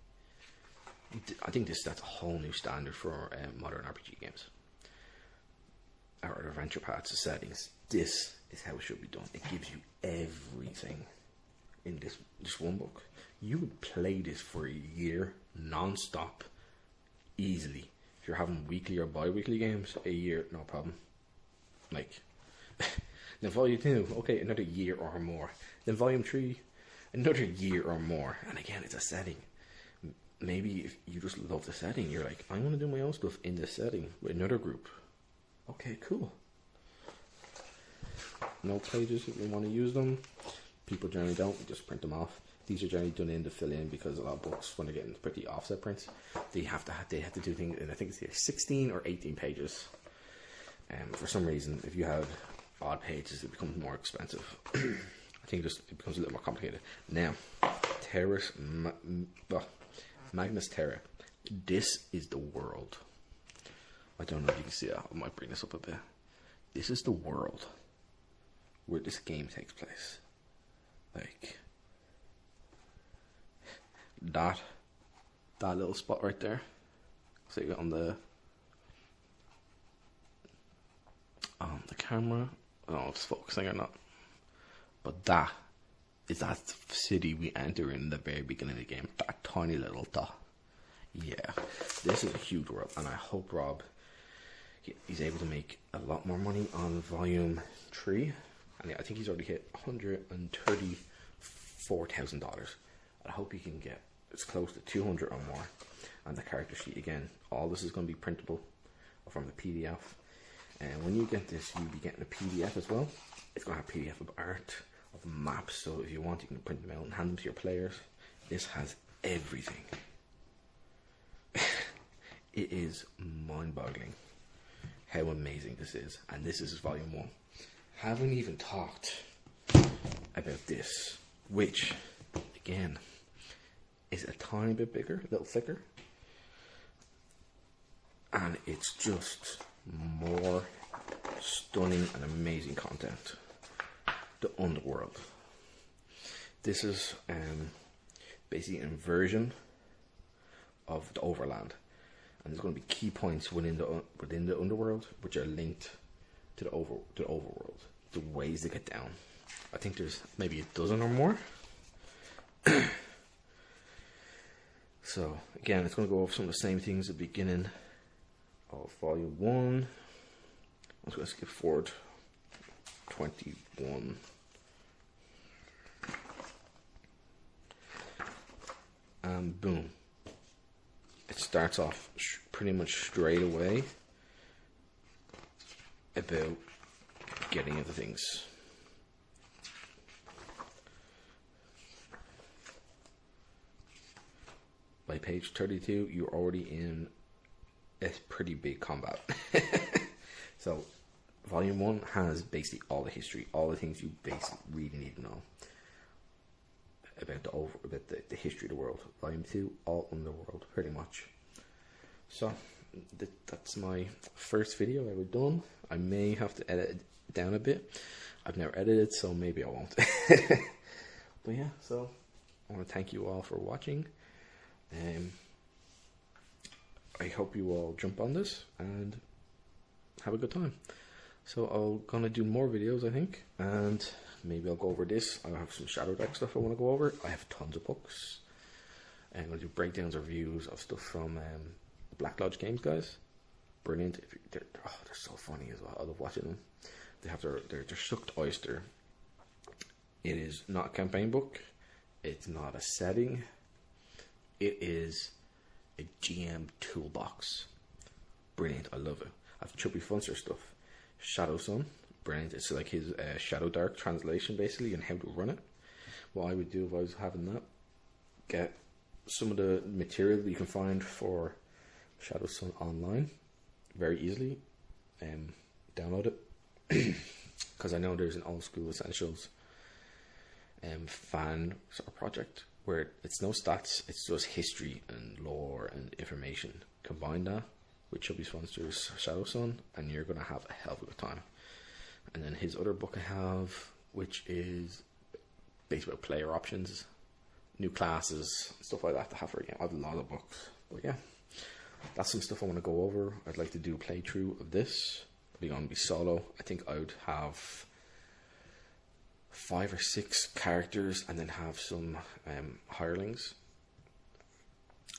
I think that's a whole new standard for modern RPG games. Our adventure paths, the settings. This is how it should be done. It gives you everything in this one book. You would play this for a year non-stop easily. If you're having weekly or bi-weekly games, a year, no problem. Like, then volume 2, okay, another year or more. Then volume 3, another year or more. And again, it's a setting. Maybe if you just love the setting, you're like, I'm going to do my own stuff in this setting with another group. Okay, cool. Note pages if you want to use them. People generally don't, we just print them off. These are generally done in to fill in, because a lot of books, when they're getting pretty offset prints, they have to do things, and I think it's either 16 or 18 pages. For some reason, if you have odd pages, it becomes more expensive. I think it becomes a little more complicated. Now, Magnus Terra. This is the world. I don't know if you can see it. I might bring this up a bit. This is the world where this game takes place. Like, that little spot right there. So you got on the camera. I don't know if it's focusing or not. But that is that city we enter in the very beginning of the game. That tiny little dot. Yeah, this is a huge world, and I hope Rob, he's able to make a lot more money on volume 3. And I think he's already hit $134,000. I hope he can get as close to 200 or more. And the character sheet, again, all this is going to be printable from the PDF. And when you get this, you'll be getting a PDF as well. It's going to have PDF of art, of maps, so if you want, you can print them out and hand them to your players. This has everything. It is mind-boggling how amazing this is. And this is volume 1. Haven't even talked about this, which, again, is a tiny bit bigger, a little thicker. And it's just more stunning and amazing content. The Underworld. This is basically an inversion of the Overland, and there's going to be key points within the Underworld which are linked to the Overworld. The ways to get down. I think there's maybe a dozen or more. So again, it's going to go over some of the same things at the beginning of volume 1. I'm just going to skip forward 21. And boom. It starts off pretty much straight away about getting into things. By page 32, you're already in a pretty big combat. So, volume 1 has basically all the history, all the things you basically really need to know about the history of the world. Volume 2, all Underworld, pretty much. So, that's my first video I've ever done. I may have to edit it down a bit. I've never edited, so maybe I won't. But yeah, so I want to thank you all for watching. I hope you all jump on this and have a good time. So I'm gonna do more videos, I think, and maybe I'll go over this. I have some Shadow Deck stuff I want to go over. I have tons of books, and I'm gonna do breakdowns or reviews of stuff from Black Lodge Games guys. Brilliant. They're so funny as well. I love watching them. They have their sucked oyster. It is not a campaign book. It's not a setting. It is a GM toolbox. Brilliant. I love it. I have Chubby Funster stuff. Shadow Sun. Brilliant. It's like his Shadow Dark translation, basically, and how to run it. What I would do if I was having that, get some of the material that you can find for Shadow Sun online very easily, and download it. Because I know there's an Old School Essentials fan sort of project where it's no stats, it's just history and lore and information. Combine that with Chubby Funster's Shadow Sun, and you're going to have a hell of a good time. And then his other book I have, which is based about player options, new classes, stuff like that to have for a game. I have a lot of books, but yeah, that's some stuff I want to go over. I'd like to do a playthrough of this. It'll be going to be solo. I think I would have 5 or 6 characters and then have some hirelings.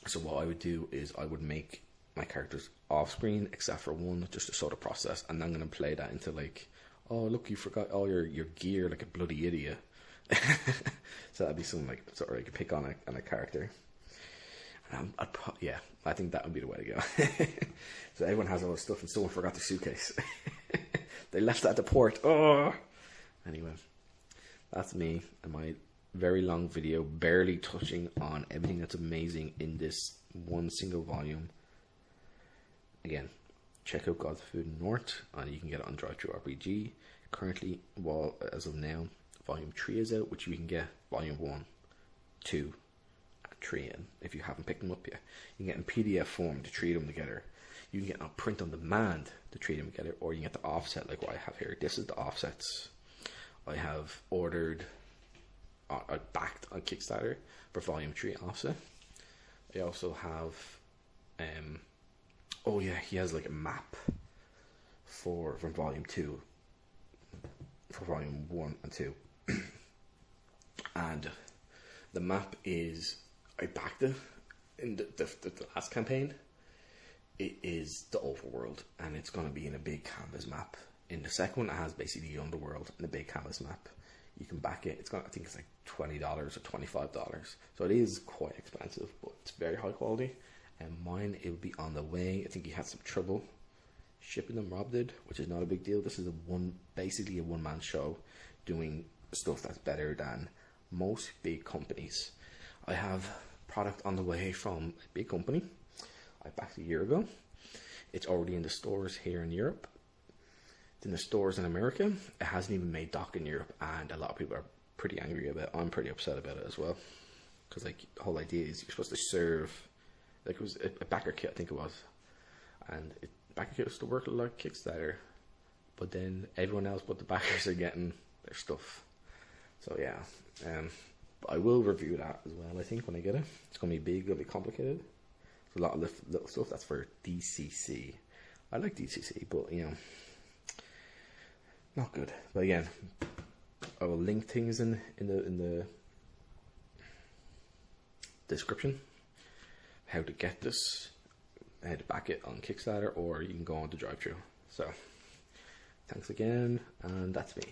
So what I would do is I would make my characters off screen except for one, just to show the process, and I'm going to play that into like, oh look, you forgot all your gear like a bloody idiot. So that'd be something like sort of like a pick on a character. And I think that would be the way to go. So everyone has all this stuff and someone forgot their suitcase. They left it at the port. Oh, anyway, that's me and my very long video, barely touching on everything that's amazing in this one single volume. Again, check out God's Food North, and you can get it on DriveThruPRG. Currently, well, as of now, Volume 3 is out, which you can get Volume 1, 2, and 3 in if you haven't picked them up yet. You can get in PDF form to treat them together. You can get on print on demand to treat them together, or you can get the offset like what I have here. This is the offsets. I have ordered, I backed on Kickstarter for Volume 3 offset. I also have, oh yeah, he has like a map from Volume 2, for Volume 1 and 2. And the map is, I backed it in the last campaign. It is the overworld, and it's going to be in a big canvas map. In the second one, it has basically the underworld and a big canvas map. You can back it. I think it's like $20 or $25. So it is quite expensive, but it's very high quality. And mine, it will be on the way. I think he had some trouble shipping them. Rob did, which is not a big deal. This is basically a one-man show doing stuff that's better than most big companies. I have product on the way from a big company I backed a year ago. It's already in the stores here in Europe. It's in the stores in America. It hasn't even made dock in Europe, and a lot of people are pretty angry about it. I'm pretty upset about it as well, because like the whole idea is you're supposed to serve, like it was a backer kit, I think it was, and backer kit was to work like Kickstarter, but then everyone else but the backers are getting their stuff. So yeah, but I will review that as well. I think when I get it, it's going to be big, it'll be complicated. There's a lot of little stuff that's for DCC. I like DCC, but you know, not good. But again, I will link things in the description, how to get this, how to back it on Kickstarter, or you can go on to DriveThru. So thanks again, and that's me.